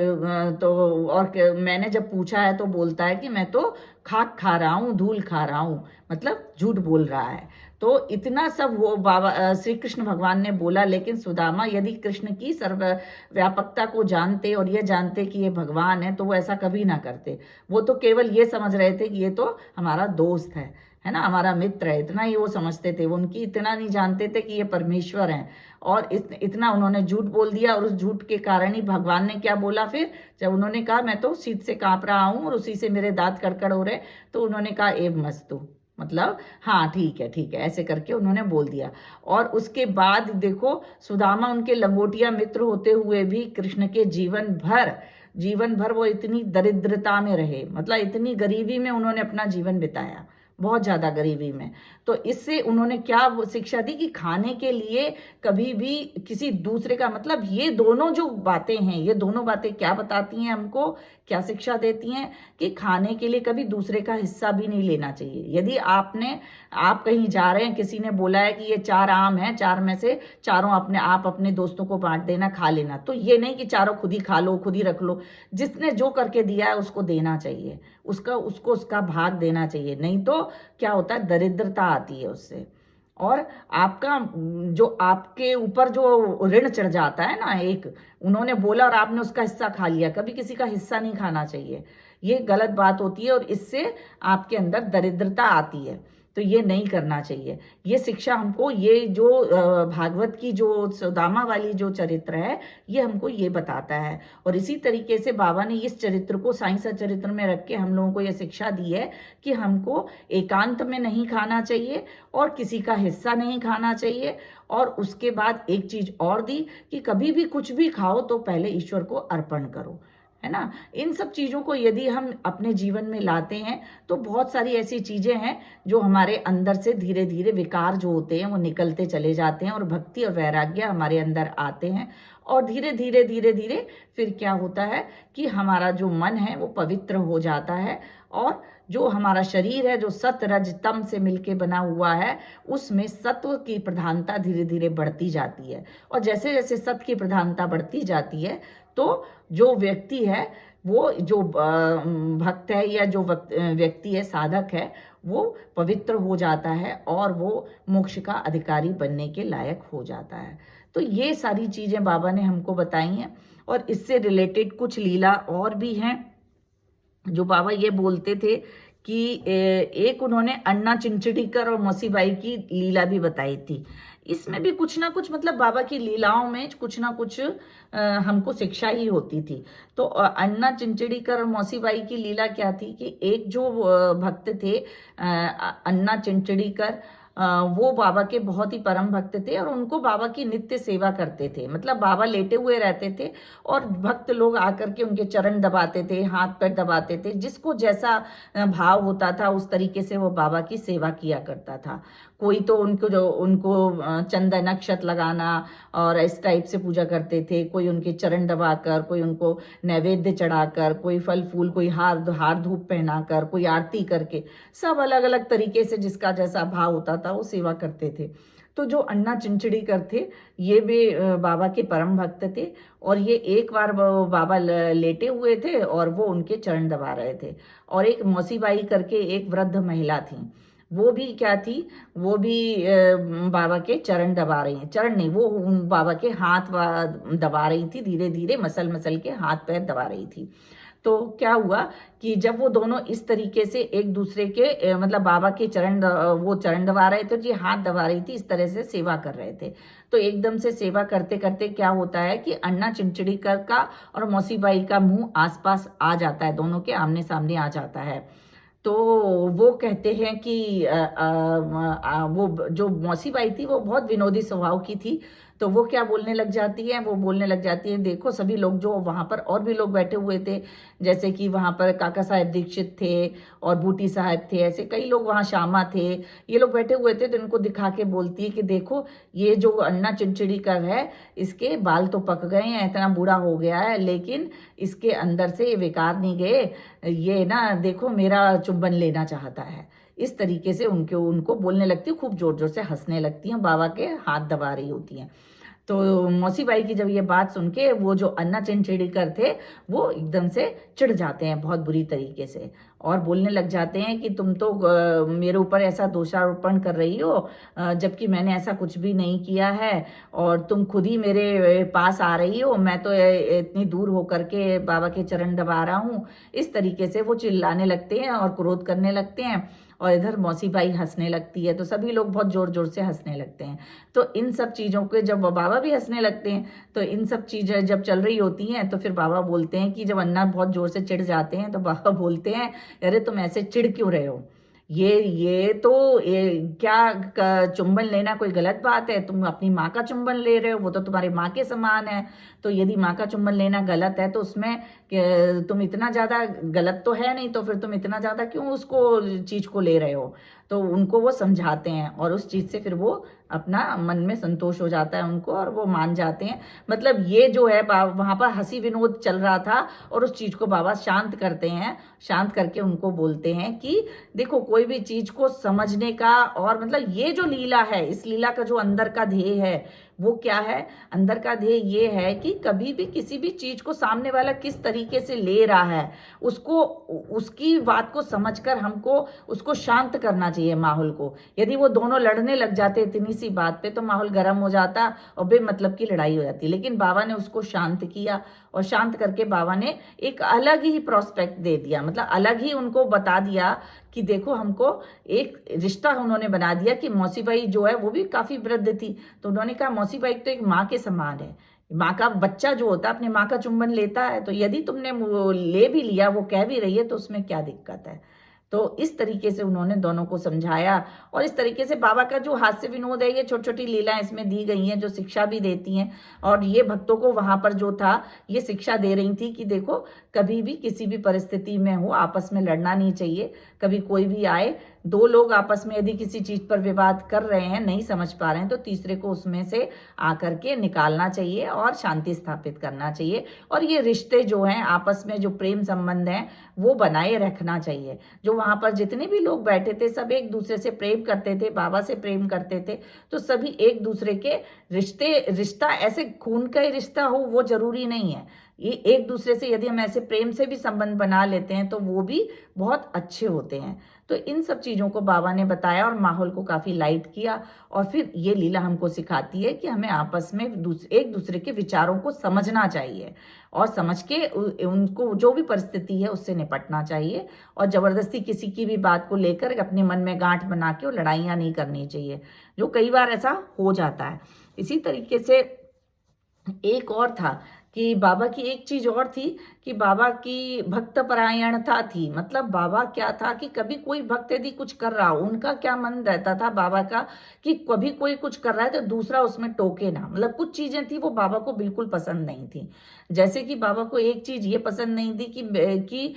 मैंने जब पूछा है तो बोलता है कि मैं तो खाक खा रहा हूँ, धूल खा रहा हूँ, मतलब झूठ बोल रहा है। तो इतना सब वो बाबा श्री कृष्ण भगवान ने बोला, लेकिन सुदामा यदि कृष्ण की सर्वव्यापकता को जानते और ये जानते कि ये भगवान है, तो वो ऐसा कभी ना करते। वो तो केवल ये समझ रहे थे कि ये तो हमारा दोस्त है ना, हमारा मित्र है, इतना ही वो समझते थे। वो उनकी इतना नहीं जानते थे कि ये परमेश्वर हैं। और इतना उन्होंने झूठ बोल दिया, और उस झूठ के कारण ही भगवान ने क्या बोला फिर, जब उन्होंने कहा मैं तो शीत से कांप रहा हूं और उसी से मेरे दांत कड़कड़ हो रहे, तो उन्होंने कहा एव मस्तु, मतलब हाँ ठीक है, ऐसे करके उन्होंने बोल दिया। और उसके बाद देखो, सुदामा उनके लंगोटिया मित्र होते हुए भी कृष्ण के जीवन भर वो इतनी दरिद्रता में रहे, मतलब इतनी गरीबी में उन्होंने अपना जीवन बिताया, बहुत ज्यादा गरीबी में। तो इससे उन्होंने क्या शिक्षा दी कि खाने के लिए कभी भी किसी दूसरे का, मतलब ये दोनों जो बातें हैं, ये दोनों बातें क्या बताती हैं हमको, क्या शिक्षा देती हैं कि खाने के लिए कभी दूसरे का हिस्सा भी नहीं लेना चाहिए। यदि आप कहीं जा रहे हैं, किसी ने बोला है कि ये 4 आम हैं, 4 में से चारों आप अपने दोस्तों को बांट देना, खा लेना, तो ये नहीं कि चारों खुद ही खा लो, खुद ही रख लो। जिसने जो करके दिया है उसको देना चाहिए, उसको उसका भाग देना चाहिए, नहीं तो क्या होता है, दरिद्रता आती है उससे। और आपका जो आपके ऊपर जो ऋण चढ़ जाता है ना, एक उन्होंने बोला और आपने उसका हिस्सा खा लिया, कभी किसी का हिस्सा नहीं खाना चाहिए, ये गलत बात होती है और इससे आपके अंदर दरिद्रता आती है। तो ये नहीं करना चाहिए। ये शिक्षा हमको, ये जो भागवत की जो सुदामा वाली जो चरित्र है, ये हमको ये बताता है। और इसी तरीके से बाबा ने इस चरित्र को साईं चरित्र में रख के हम लोगों को ये शिक्षा दी है कि हमको एकांत में नहीं खाना चाहिए और किसी का हिस्सा नहीं खाना चाहिए। और उसके बाद एक चीज और दी कि कभी भी कुछ भी खाओ तो पहले ईश्वर को अर्पण करो, है ना। इन सब चीजों को यदि हम अपने जीवन में लाते हैं तो बहुत सारी ऐसी चीजें हैं जो हमारे अंदर से धीरे धीरे विकार जो होते हैं वो निकलते चले जाते हैं और भक्ति और वैराग्य हमारे अंदर आते हैं। और धीरे धीरे फिर क्या होता है कि हमारा जो मन है वो पवित्र हो जाता है और जो हमारा शरीर है जो सत रज तम से मिलके बना हुआ है उसमें सत्व की प्रधानता धीरे धीरे बढ़ती जाती है। और जैसे जैसे सत्व की प्रधानता बढ़ती जाती है तो जो व्यक्ति है, वो जो भक्त है या जो व्यक्ति है, साधक है, वो पवित्र हो जाता है और वो मोक्ष का अधिकारी बनने के लायक हो जाता है। तो ये सारी चीजें बाबा ने हमको बताई हैं। और इससे रिलेटेड कुछ लीला और भी हैं जो बाबा ये बोलते थे कि एक उन्होंने अन्ना चिंचड़ीकर और मौसीबाई की लीला भी बताई थी। इसमें भी कुछ ना कुछ, मतलब बाबा की लीलाओं में कुछ ना कुछ हमको शिक्षा ही होती थी। तो अन्ना चिंचड़ीकर और मौसीबाई की लीला क्या थी कि एक जो भक्त थे अन्ना चिंचड़ीकर, वो बाबा के बहुत ही परम भक्त थे और उनको बाबा की नित्य सेवा करते थे। मतलब बाबा लेटे हुए रहते थे और भक्त लोग आकर के उनके चरण दबाते थे, हाथ पैर दबाते थे, जिसको जैसा भाव होता था उस तरीके से वो बाबा की सेवा किया करता था। कोई तो उनको चंदन अक्षत लगाना और इस टाइप से पूजा करते थे, कोई उनके चरण दबाकर, कोई उनको नैवेद्य चढ़ाकर, कोई फल फूल, कोई हार धूप पहनाकर, कोई आरती करके, सब अलग अलग तरीके से जिसका जैसा भाव होता था वो सेवा करते थे। तो जो अन्ना चिंचड़ीकर थे, ये भी बाबा के परम भक्त थे और ये एक बार बाबा लेटे हुए थे और वो उनके चरण दबा रहे थे। और एक मौसीबाई करके एक वृद्ध महिला थी, वो भी क्या थी, वो भी बाबा के चरण दबा रही हैं, चरण नहीं, वो बाबा के हाथ दबा रही थी, धीरे धीरे मसल मसल के हाथ पैर दबा रही थी। तो क्या हुआ कि जब वो दोनों इस तरीके से एक दूसरे के मतलब बाबा के वो चरण दबा रहे थे, जी हाथ दबा रही थी, इस तरह से सेवा कर रहे थे। तो एकदम से सेवा करते करते क्या होता है कि अन्ना चिंचड़ीकर का और मौसीबाई का मुंह आसपास आ जाता है, दोनों के आमने सामने आ जाता है। तो वो कहते हैं कि वो जो मौसीबाई थी वो बहुत विनोदी स्वभाव की थी। तो वो क्या बोलने लग जाती है, वो बोलने लग जाती है, देखो सभी लोग जो वहाँ पर और भी लोग बैठे हुए थे, जैसे कि वहाँ पर काका साहब दीक्षित थे और बूटी साहब थे, ऐसे कई लोग वहाँ, श्यामा थे, ये लोग बैठे हुए थे। तो इनको दिखा के बोलती है कि देखो ये जो अन्ना चिंचड़ीकर है, इसके बाल तो पक गए हैं, इतना बूढ़ा हो गया है, लेकिन इसके अंदर से ये बेकार नहीं गए, ये ना देखो मेरा चुंबन लेना चाहता है। इस तरीके से उनको बोलने लगती है, खूब जोर जोर से हंसने लगती हैं, बाबा के हाथ दबा रही होती हैं। तो मौसीबाई की जब ये बात सुन के वो जो अन्ना चिंचड़ीकर थे वो एकदम से चिढ़ जाते हैं बहुत बुरी तरीके से और बोलने लग जाते हैं कि तुम तो मेरे ऊपर ऐसा दोषारोपण कर रही हो, जबकि मैंने ऐसा कुछ भी नहीं किया है और तुम खुद ही मेरे पास आ रही हो, मैं तो इतनी दूर होकर के बाबा के चरण दबा रहा हूँ। इस तरीके से वो चिल्लाने लगते हैं और क्रोध करने लगते हैं और इधर मौसीबाई हंसने लगती है। तो सभी लोग बहुत जोर जोर से हंसने लगते हैं। तो इन सब चीज़ों के जब बाबा भी हंसने लगते हैं, तो इन सब चीज़ें जब चल रही होती हैं तो फिर बाबा बोलते हैं कि जब अन्ना बहुत जोर से चिढ़ जाते हैं तो बाबा बोलते हैं, अरे तुम ऐसे चिढ़ क्यों रहे हो, ये तो क्या चुंबन लेना कोई गलत बात है, तुम अपनी माँ का चुंबन ले रहे हो, वो तो तुम्हारी माँ के समान है। तो यदि माँ का चुंबन लेना गलत है तो उसमें तुम इतना ज़्यादा गलत तो है नहीं, तो फिर तुम इतना ज़्यादा क्यों उसको चीज़ को ले रहे हो। तो उनको वो समझाते हैं और उस चीज़ से फिर वो अपना मन में संतोष हो जाता है उनको और वो मान जाते हैं। मतलब ये जो है वहाँ पर हंसी विनोद चल रहा था और उस चीज़ को बाबा शांत करते हैं, शांत करके उनको बोलते हैं कि देखो कोई भी चीज़ को समझने का, और मतलब ये जो लीला है, इस लीला का जो अंदर का ध्येय है वो क्या है, अंदर का ध्येय ये है कि कभी भी किसी भी चीज़ को सामने वाला किस तरीके से ले रहा है, उसको, उसकी बात को समझकर हमको उसको शांत करना चाहिए माहौल को। यदि वो दोनों लड़ने लग जाते इतनी सी बात पे तो माहौल गर्म हो जाता और बेमतलब की लड़ाई हो जाती। लेकिन बाबा ने उसको शांत किया और शांत करके बाबा ने एक अलग ही प्रोस्पेक्ट दे दिया, मतलब अलग ही उनको बता दिया कि देखो हमको एक रिश्ता उन्होंने बना दिया कि मौसीबाई जो है वो भी काफ़ी वृद्ध थी। तो उन्होंने कहा मौसीबाई तो एक माँ के समान है, माँ का बच्चा जो होता है अपने माँ का चुंबन लेता है, तो यदि तुमने वो ले भी लिया, वो कह भी रही है, तो उसमें क्या दिक्कत है। तो इस तरीके से उन्होंने दोनों को समझाया और इस तरीके से बाबा का जो हास्य विनोद है, ये छोटी छोटी लीलाएं इसमें दी गई हैं जो शिक्षा भी देती हैं। और ये भक्तों को वहां पर जो था ये शिक्षा दे रही थी कि देखो कभी भी किसी भी परिस्थिति में हो आपस में लड़ना नहीं चाहिए। कभी कोई भी आए, दो लोग आपस में यदि किसी चीज पर विवाद कर रहे हैं, नहीं समझ पा रहे हैं, तो तीसरे को उसमें से आकर के निकालना चाहिए और शांति स्थापित करना चाहिए। और ये रिश्ते जो हैं आपस में, जो प्रेम संबंध हैं, वो बनाए रखना चाहिए। जो वहां पर जितने भी लोग बैठे थे सब एक दूसरे से प्रेम करते थे, बाबा से प्रेम करते थे। तो सभी एक दूसरे के रिश्ता ऐसे खून का ही रिश्ता हो वो जरूरी नहीं है। ये एक दूसरे से यदि हम ऐसे प्रेम से भी संबंध बना लेते हैं तो वो भी बहुत अच्छे होते हैं। तो इन सब चीज़ों को बाबा ने बताया और माहौल को काफ़ी लाइट किया। और फिर ये लीला हमको सिखाती है कि हमें आपस में एक दूसरे के विचारों को समझना चाहिए और समझ के उनको जो भी परिस्थिति है उससे निपटना चाहिए। और ज़बरदस्ती किसी की भी बात को लेकर अपने मन में गांठ बना के और लड़ाइयाँ नहीं करनी चाहिए, जो कई बार ऐसा हो जाता है। इसी तरीके से एक और था कि बाबा की एक चीज़ और थी कि बाबा की भक्त परायणता थी। मतलब बाबा क्या था कि कभी कोई भक्त यदि कुछ कर रहा हो, उनका क्या मन रहता था बाबा का कि कभी कोई कुछ कर रहा है तो दूसरा उसमें टोके ना। मतलब कुछ चीज़ें थी वो बाबा को बिल्कुल पसंद नहीं थी। जैसे कि बाबा को एक चीज़ ये पसंद नहीं थी कि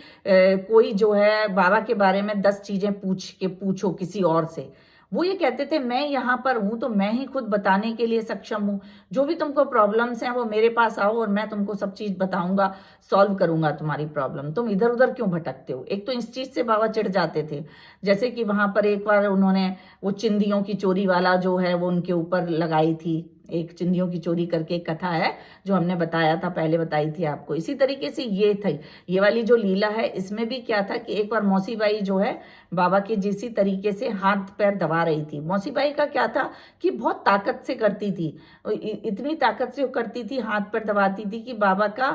कोई जो है बाबा के बारे में 10 चीज़ें पूछो किसी और से। वो ये कहते थे मैं यहाँ पर हूँ तो मैं ही खुद बताने के लिए सक्षम हूँ। जो भी तुमको प्रॉब्लम्स हैं वो मेरे पास आओ और मैं तुमको सब चीज़ बताऊंगा, सॉल्व करूंगा तुम्हारी प्रॉब्लम। तुम इधर उधर क्यों भटकते हो? एक तो इस चीज़ से बाबा चिढ़ जाते थे। जैसे कि वहां पर एक बार उन्होंने वो चिंदियों की चोरी वाला जो है वो उनके ऊपर लगाई थी। एक चिंदियों की चोरी करके एक कथा है जो हमने बताया था, पहले बताई थी आपको। इसी तरीके से ये थी, ये वाली जो लीला है इसमें भी क्या था कि एक बार मौसी बाई जो है बाबा के जिसी तरीके से हाथ पैर दबा रही थी। मौसी बाई का क्या था कि बहुत ताकत से करती थी, इतनी ताकत से करती थी, हाथ पैर दबाती थी कि बाबा का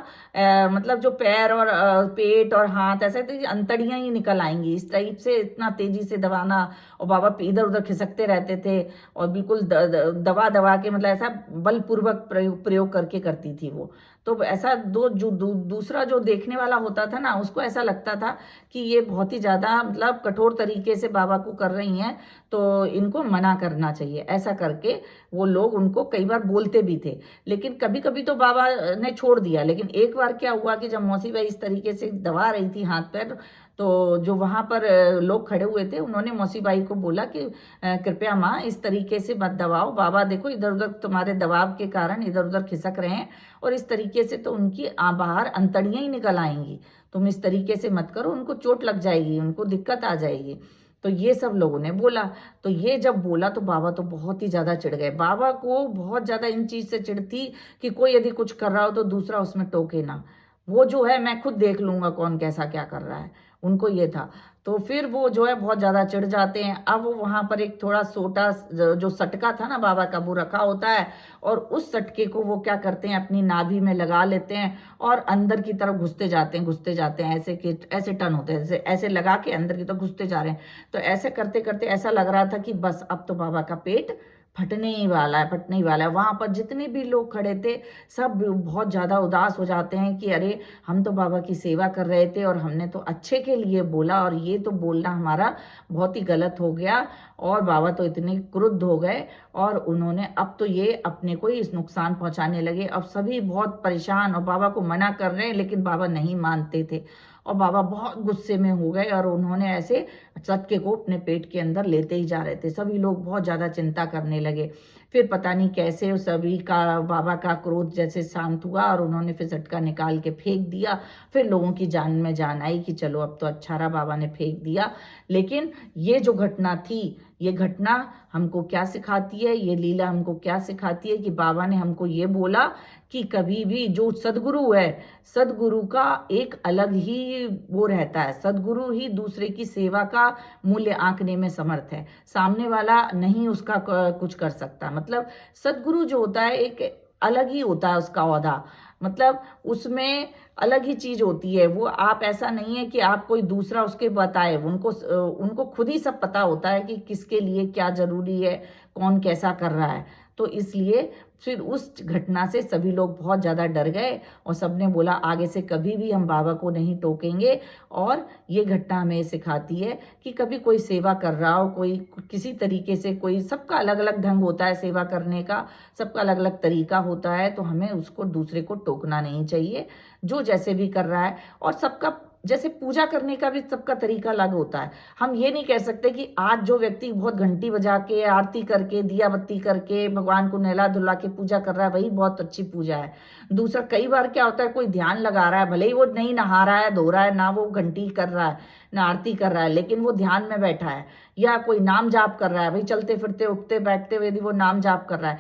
मतलब जो पैर और पेट और हाथ ऐसे थे कि अंतड़ियां ही निकल आएंगी, इस टाइप से इतना तेजी से दबाना। और बाबा इधर उधर खिसकते रहते थे और बिल्कुल दबा दबा के, मतलब ऐसा बलपूर्वक प्रयोग करके करती थी वो। तो ऐसा दूसरा जो देखने वाला होता था ना, उसको ऐसा लगता था कि ये बहुत ही ज्यादा मतलब कठोर तरीके से बाबा को कर रही हैं, तो इनको मना करना चाहिए। ऐसा करके वो लोग उनको कई बार बोलते भी थे, लेकिन कभी कभी तो बाबा ने छोड़ दिया। लेकिन एक बार क्या हुआ कि जब मौसी बाई इस तरीके से दबा रही थी हाथ पैर, तो जो वहां पर लोग खड़े हुए थे उन्होंने मौसी बाई को बोला कि कृपया माँ इस तरीके से मत दबाओ, बाबा देखो इधर उधर तुम्हारे दबाव के कारण इधर उधर खिसक रहे हैं और इस तरीके से तो उनकी बाहर अंतड़ियां ही निकल आएंगी। तुम इस तरीके से मत करो, उनको चोट लग जाएगी, उनको दिक्कत आ जाएगी। तो ये सब लोगों ने बोला। तो ये जब बोला तो बाबा तो बहुत ही ज्यादा चिढ़ गए। बाबा को बहुत ज्यादा इन चीज से चिढ़ थी कि कोई यदि कुछ कर रहा हो तो दूसरा उसमें टोके ना। वो जो है मैं खुद देख लूंगा कौन कैसा क्या कर रहा है, उनको ये था। तो फिर वो जो है बहुत ज्यादा चिढ़ जाते हैं। अब वो वहां पर एक थोड़ा छोटा जो सटका था ना बाबा का, वो रखा होता है और उस सटके को वो क्या करते हैं अपनी नाभि में लगा लेते हैं और अंदर की तरफ घुसते जाते हैं ऐसे कि ऐसे टर्न होते हैं, जैसे ऐसे लगा के अंदर की तरफ घुसते जा रहे हैं। तो ऐसे करते करते ऐसा लग रहा था कि बस अब तो बाबा का पेट फटने ही वाला है, फटने ही वाला है। वहां पर जितने भी लोग खड़े थे सब बहुत ज्यादा उदास हो जाते हैं कि अरे हम तो बाबा की सेवा कर रहे थे और हमने तो अच्छे के लिए बोला और ये तो बोलना हमारा बहुत ही गलत हो गया। और बाबा तो इतने क्रुद्ध हो गए और उन्होंने अब तो ये अपने को ही इस नुकसान पहुंचाने लगे। अब सभी बहुत परेशान और बाबा को मना कर रहे हैं, लेकिन बाबा नहीं मानते थे और बाबा बहुत गुस्से में हो गए और उन्होंने ऐसे चटके को अपने पेट के अंदर लेते ही जा रहे थे। सभी लोग बहुत ज्यादा चिंता करने लगे। फिर पता नहीं कैसे सभी का बाबा का क्रोध जैसे शांत हुआ और उन्होंने फिर झटका निकाल के फेंक दिया। फिर लोगों की जान में जान आई कि चलो अब तो अच्छा रहा, बाबा ने फेंक दिया। लेकिन ये जो घटना थी, ये घटना हमको क्या सिखाती है, ये लीला हमको क्या सिखाती है कि बाबा ने हमको ये बोला कि कभी भी जो सदगुरु है, सदगुरु का एक अलग ही वो रहता है। सदगुरु ही दूसरे की सेवा का मूल्य आंकने में समर्थ है, सामने वाला नहीं उसका कुछ कर सकता। मतलब सदगुरु जो होता है एक अलग ही होता है उसका औहदा, मतलब उसमें अलग ही चीज होती है। वो आप ऐसा नहीं है कि आप कोई दूसरा उसके बताए, उनको उनको खुद ही सब पता होता है कि किसके लिए क्या जरूरी है, कौन कैसा कर रहा है। तो इसलिए फिर उस घटना से सभी लोग बहुत ज्यादा डर गए और सबने बोला आगे से कभी भी हम बाबा को नहीं टोकेंगे। और ये घटना हमें सिखाती है कि कभी कोई सेवा कर रहा हो, कोई किसी तरीके से, कोई सबका अलग अलग ढंग होता है सेवा करने का, सबका अलग अलग तरीका होता है, तो हमें उसको दूसरे को टोकना नहीं चाहिए जो जैसे भी कर रहा है। और सबका जैसे पूजा करने का भी सबका तरीका अलग होता है। हम ये नहीं कह सकते कि आज जो व्यक्ति बहुत घंटी बजा के आरती करके दिया बत्ती करके भगवान को नहला धुला के पूजा कर रहा है वही बहुत अच्छी पूजा है। दूसरा कई बार क्या होता है कोई ध्यान लगा रहा है, भले ही वो नहीं नहा रहा है धो रहा है, ना वो घंटी कर रहा है ना आरती कर रहा है, लेकिन वो ध्यान में बैठा है। या कोई नाम जाप कर रहा है, भाई चलते फिरते उठते बैठते हुए यदि वो नाम जाप कर रहा है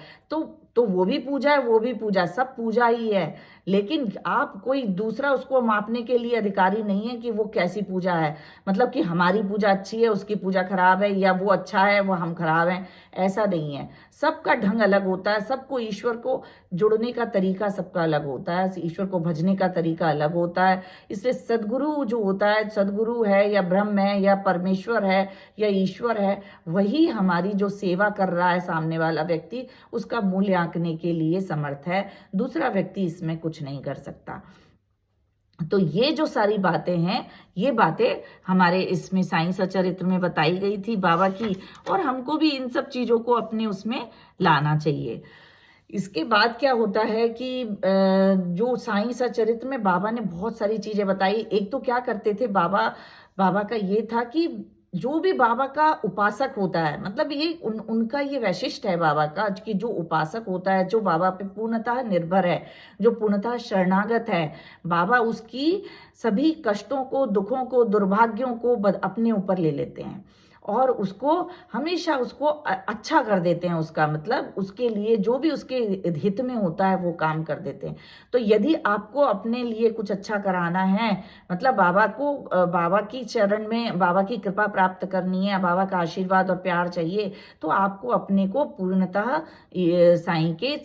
तो वो भी पूजा है, वो भी पूजा, सब पूजा ही है। लेकिन आप कोई दूसरा उसको मापने के लिए अधिकारी नहीं है कि वो कैसी पूजा है, मतलब कि हमारी पूजा अच्छी है उसकी पूजा खराब है, या वो अच्छा है वो हम खराब हैं, ऐसा नहीं है। सबका ढंग अलग होता है, सबको ईश्वर को जुड़ने का तरीका सबका अलग होता है, ईश्वर को भजने का तरीका अलग होता है। इसलिए सदगुरु जो होता है, सदगुरु है या ब्रह्म है या परमेश्वर है या ईश्वर है, वही हमारी जो सेवा कर रहा है सामने वाला व्यक्ति, उसका मूल्य आंकने के लिए समर्थ है। दूसरा व्यक्ति इसमें कुछ कुछ नहीं कर सकता। तो ये जो सारी बातें हैं, ये बातें हमारे इसमें साईं सचरित्र में बताई गई थी बाबा की, और हमको भी इन सब चीज़ों को अपने उसमें लाना चाहिए। इसके बाद क्या होता है कि जो साईं सचरित्र में बाबा ने बहुत सारी चीज़ें बताई। एक तो क्या करते थे बाबा, बाबा का ये था कि जो भी बाबा का उपासक होता है, मतलब ये उनका ये वैशिष्ट है बाबा का, कि जो उपासक होता है, जो बाबा पे पूर्णतः निर्भर है, जो पूर्णतः शरणागत है, बाबा उसकी सभी कष्टों को, दुखों को, दुर्भाग्यों को अपने ऊपर ले लेते हैं और उसको हमेशा उसको अच्छा कर देते हैं। उसका मतलब उसके लिए जो भी उसके हित में होता है वो काम कर देते हैं। तो यदि आपको अपने लिए कुछ अच्छा कराना है, मतलब बाबा को बाबा की चरण में बाबा की कृपा प्राप्त करनी है, बाबा का आशीर्वाद और प्यार चाहिए, तो आपको अपने को पूर्णतः साईं के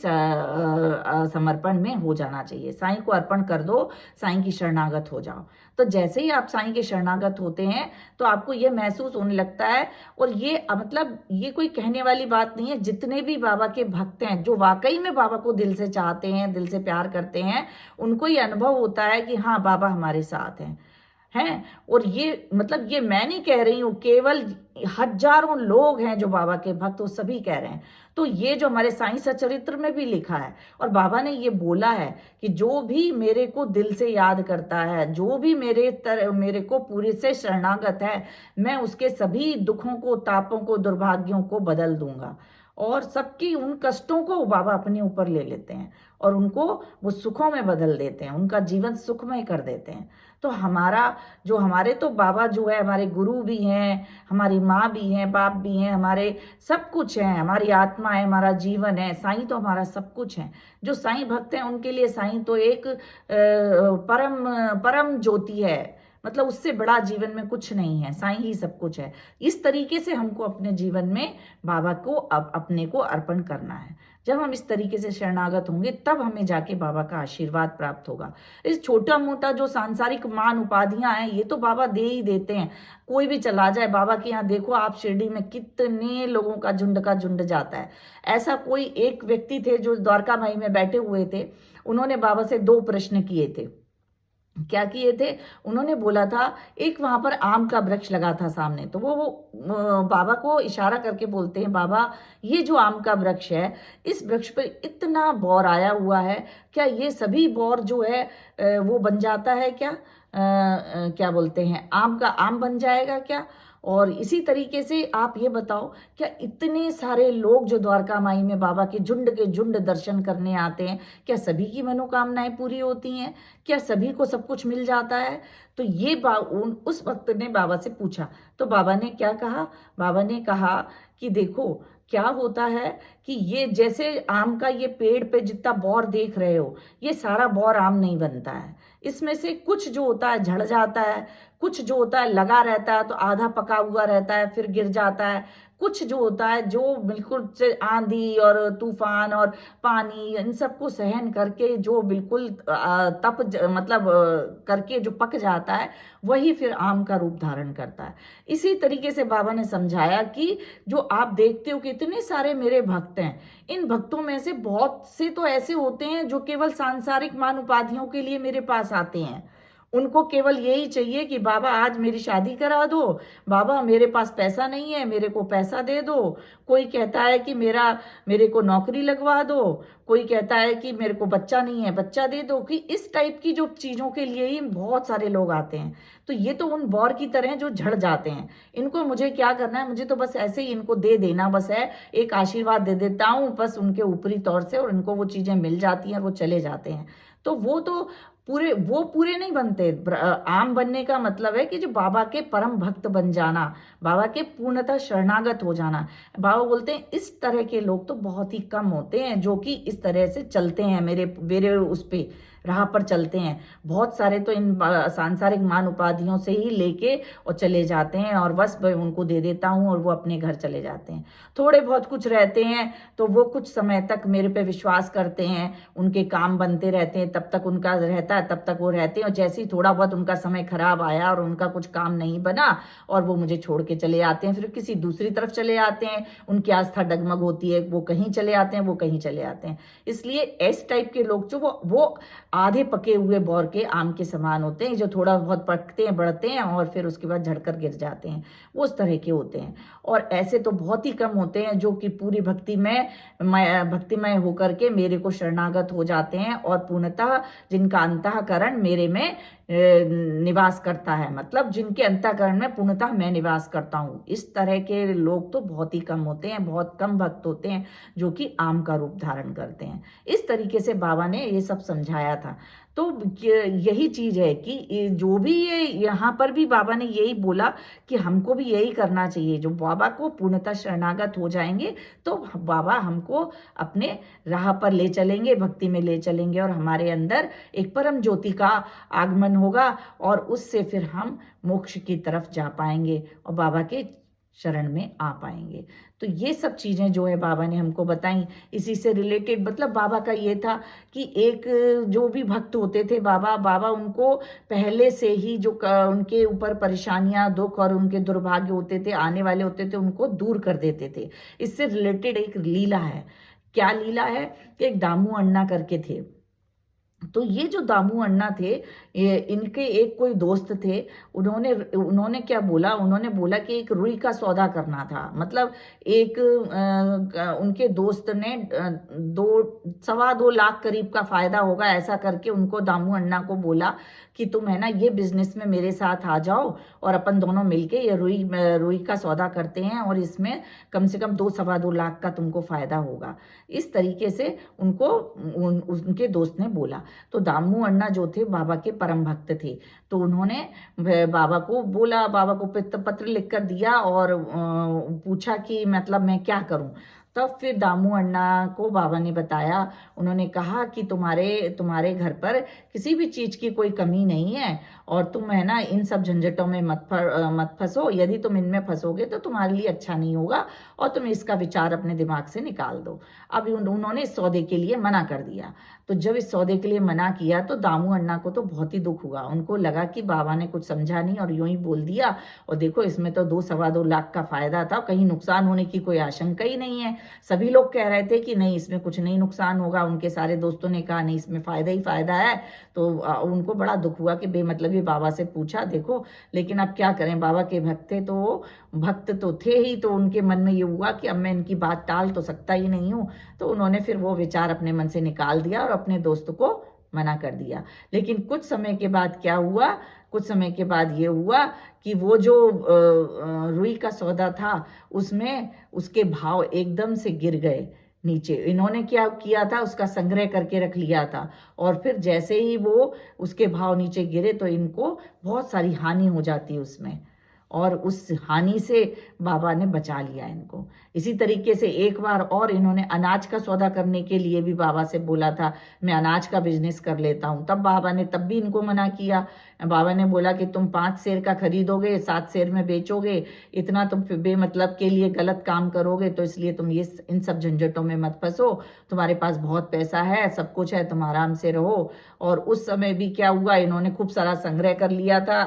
समर्पण में हो जाना चाहिए। साईं को अर्पण कर दो, साईं की शरणागत हो जाओ। तो जैसे ही आप साईं के शरणागत होते हैं तो आपको ये महसूस होने लगता है, और ये मतलब ये कोई कहने वाली बात नहीं है, जितने भी बाबा के भक्त हैं जो वाकई में बाबा को दिल से चाहते हैं, दिल से प्यार करते हैं, उनको ये अनुभव होता है कि हाँ बाबा हमारे साथ हैं। और ये मतलब ये मैं नहीं कह रही हूँ, केवल हजारों लोग हैं जो बाबा के भक्त, वो सभी कह रहे हैं। तो ये जो हमारे साईं सचरित्र में भी लिखा है, और बाबा ने ये बोला है कि जो भी मेरे को दिल से याद करता है, जो भी मेरे को पूरे से शरणागत है, मैं उसके सभी दुखों को, तापों को, दुर्भाग्यों को बदल दूंगा। और सबकी उन कष्टों को बाबा अपने ऊपर ले लेते हैं और उनको वो सुखों में बदल देते हैं, उनका जीवन सुखमय कर देते हैं। तो हमारे तो बाबा जो है हमारे गुरु भी हैं, हमारी माँ भी हैं, बाप भी हैं, हमारे सब कुछ हैं, हमारी आत्मा है, हमारा जीवन है। साईं तो हमारा सब कुछ है। जो साईं भक्त हैं उनके लिए साईं तो एक परम परम ज्योति है, मतलब उससे बड़ा जीवन में कुछ नहीं है, साईं ही सब कुछ है। इस तरीके से हमको अपने जीवन में बाबा को अपने को अर्पण करना है। जब हम इस तरीके से शरणागत होंगे तब हमें जाके बाबा का आशीर्वाद प्राप्त होगा। इस छोटा मोटा जो सांसारिक मान उपाधियां हैं, ये तो बाबा दे ही देते हैं। कोई भी चला जाए बाबा के यहाँ, देखो आप शिरडी में कितने लोगों का झुंड जाता है। ऐसा कोई एक व्यक्ति थे जो द्वारका माई में बैठे हुए थे, उन्होंने बाबा से 2 प्रश्न किए थे। क्या किए थे? उन्होंने बोला था, एक वहां पर आम का वृक्ष लगा था सामने, तो वो बाबा को इशारा करके बोलते हैं, बाबा ये जो आम का वृक्ष है, इस वृक्ष पे इतना बौर आया हुआ है, क्या ये सभी बौर जो है वो बन जाता है क्या? क्या बोलते हैं, आम का आम बन जाएगा क्या? और इसी तरीके से आप ये बताओ, क्या इतने सारे लोग जो द्वारका माई में बाबा के झुंड दर्शन करने आते हैं, क्या सभी की मनोकामनाएं पूरी होती हैं? क्या सभी को सब कुछ मिल जाता है? तो ये उस वक्त ने बाबा से पूछा, तो बाबा ने क्या कहा? बाबा ने कहा कि देखो क्या होता है कि ये जैसे आम का ये पेड़ पे जितना बौर देख रहे हो, ये सारा बौर आम नहीं बनता है। इसमें से कुछ जो होता है झड़ जाता है, कुछ जो होता है लगा रहता है तो आधा पका हुआ रहता है फिर गिर जाता है, कुछ जो होता है जो बिल्कुल से आंधी और तूफान और पानी इन सबको सहन करके जो बिल्कुल करके जो पक जाता है, वही फिर आम का रूप धारण करता है। इसी तरीके से बाबा ने समझाया कि जो आप देखते हो कि इतने सारे मेरे भक्त हैं, इन भक्तों में से बहुत से तो ऐसे होते हैं जो केवल सांसारिक मान उपाधियों के लिए मेरे पास आते हैं। उनको केवल यही चाहिए कि बाबा आज मेरी शादी करा दो, बाबा मेरे पास पैसा नहीं है, मेरे को पैसा दे दो। कोई कहता है कि मेरे को नौकरी लगवा दो, कोई कहता है कि मेरे को बच्चा नहीं है, बच्चा दे दो। कि इस टाइप की जो चीज़ों के लिए ही बहुत सारे लोग आते हैं। तो ये तो उन बौर की तरह जो झड़ जाते हैं, इनको मुझे क्या करना है, मुझे तो बस ऐसे ही इनको दे देना बस है, एक आशीर्वाद दे देता हूँ बस उनके ऊपरी तौर से, और इनको वो चीज़ें मिल जाती हैं, वो चले जाते हैं। तो वो पूरे नहीं बनते। आम बनने का मतलब है कि जो बाबा के परम भक्त बन जाना, बाबा के पूर्णतः शरणागत हो जाना। बाबा बोलते हैं इस तरह के लोग तो बहुत ही कम होते हैं जो कि इस तरह से चलते हैं, मेरे उस पे राह पर चलते हैं। बहुत सारे तो इन सांसारिक मान उपाधियों से ही लेके और चले जाते हैं, और बस मैं उनको दे देता हूँ और वो अपने घर चले जाते हैं। थोड़े बहुत कुछ रहते हैं तो वो कुछ समय तक मेरे पे विश्वास करते हैं, उनके काम बनते रहते हैं, तब तक उनका रहता है, तब तक वो रहते हैं। और जैसे ही थोड़ा बहुत उनका समय खराब आया और उनका कुछ काम नहीं बना और वो मुझे छोड़ के चले आते हैं, फिर किसी दूसरी तरफ चले आते हैं। उनकी आस्था डगमग होती है, वो कहीं चले आते हैं, वो कहीं चले आते हैं। इसलिए इस टाइप के लोग जो वो आधे पके हुए बौर के आम के समान होते हैं, जो थोड़ा बहुत पकते हैं, बढ़ते हैं और फिर उसके बाद झड़कर गिर जाते हैं, वो उस तरह के होते हैं। और ऐसे तो बहुत ही कम होते हैं जो कि पूरी भक्तिमय होकर के मेरे को शरणागत हो जाते हैं और पूर्णतः जिनका अंतःकरण मेरे में निवास करता है, मतलब जिनके अंतःकरण में पूर्णतः मैं निवास करता हूँ। इस तरह के लोग तो बहुत ही कम होते हैं, बहुत कम भक्त होते हैं जो कि आम का रूप धारण करते हैं। इस तरीके से बाबा ने ये सब समझाया था। तो यही चीज है कि जो भी ये यहाँ पर भी बाबा ने यही बोला कि हमको भी यही करना चाहिए। जो बाबा को पूर्णतः शरणागत हो जाएंगे तो बाबा हमको अपने राह पर ले चलेंगे, भक्ति में ले चलेंगे और हमारे अंदर एक परम ज्योति का आगमन होगा और उससे फिर हम मोक्ष की तरफ जा पाएंगे और बाबा के शरण में आ पाएंगे। तो ये सब चीजें जो है बाबा ने हमको बताई। इसी से रिलेटेड मतलब बाबा का ये था कि एक जो भी भक्त होते थे बाबा उनको पहले से ही जो उनके ऊपर परेशानियां, दुख और उनके दुर्भाग्य होते थे, आने वाले होते थे, उनको दूर कर देते थे। इससे रिलेटेड एक लीला है। क्या लीला है? एक दामू अण्णा करके थे। तो ये जो दामू अण्णा थे, इनके एक कोई दोस्त थे। उन्होंने क्या बोला? उन्होंने बोला कि एक रुई का सौदा करना था। मतलब एक उनके दोस्त ने 2.25 लाख करीब का फायदा होगा, ऐसा करके उनको दामू अण्णा को बोला कि तुम है ना ये बिजनेस में मेरे साथ आ जाओ और अपन दोनों मिलके ये रुई का सौदा करते हैं और इसमें कम से कम 2-2.25 लाख का तुमको फायदा होगा। इस तरीके से उनके दोस्त ने बोला। तो दामू अण्णा जो थे बाबा के परम भक्त थे। तो उन्होंने बाबा को बोला, बाबा को पत्र लिखकर दिया और पूछा कि मतलब मैं क्या करूं। तब फिर दामू अण्णा को बाबा ने बताया, उन्होंने कहा कि तुम्हारे घर पर किसी भी चीज की कोई कमी नहीं है और तुम है ना इन सब झंझटों में मत फंसो। यदि तुम इनमें फंसोगे तो तुम्हारे लिए अच्छा नहीं होगा और तुम इसका विचार अपने दिमाग से निकाल दो। अब उन्होंने इस सौदे के लिए मना कर दिया। तो जब इस सौदे के लिए मना किया तो दामू अण्णा को तो बहुत ही दुख हुआ। उनको लगा कि बाबा ने कुछ समझा नहीं और यूं ही बोल दिया। और देखो इसमें तो 2-2.25 लाख का फायदा था, कहीं नुकसान होने की कोई आशंका ही नहीं है। सभी लोग कह रहे थे कि नहीं इसमें कुछ नहीं नुकसान होगा। उनके सारे दोस्तों ने कहा नहीं इसमें फायदा ही फायदा है। तो उनको बड़ा दुख हुआ कि बेमतलब ही बाबा से पूछा। देखो लेकिन अब क्या करें, बाबा के भक्त थे तो भक्त तो थे ही। तो उनके मन में ये हुआ कि अब मैं इनकी बात टाल तो सकता ही नहीं हूँ। तो उन्होंने फिर वो विचार अपने मन से निकाल दिया और अपने दोस्त को मना कर दिया। लेकिन कुछ समय के बाद क्या हुआ? कुछ समय के बाद ये हुआ कि वो जो रुई का सौदा था उसमें उसके भाव एकदम से गिर गए नीचे। इन्होंने क्या किया था? उसका संग्रह करके रख लिया था और फिर जैसे ही वो उसके भाव नीचे गिरे तो इनको बहुत सारी हानि हो जाती है उसमें, और उस हानि से बाबा ने बचा लिया इनको। इसी तरीके से एक बार और इन्होंने अनाज का सौदा करने के लिए भी बाबा से बोला था, मैं अनाज का बिजनेस कर लेता हूँ। तब बाबा ने तब भी इनको मना किया। बाबा ने बोला कि तुम 5 सेर का खरीदोगे, 7 सेर में बेचोगे, इतना तुम बेमतलब के लिए गलत काम करोगे, तो इसलिए तुम इन सब झंझटों में मत फंसो। तुम्हारे पास बहुत पैसा है, सब कुछ है, तुम आराम से रहो। और उस समय भी क्या हुआ, इन्होंने खूब सारा संग्रह कर लिया था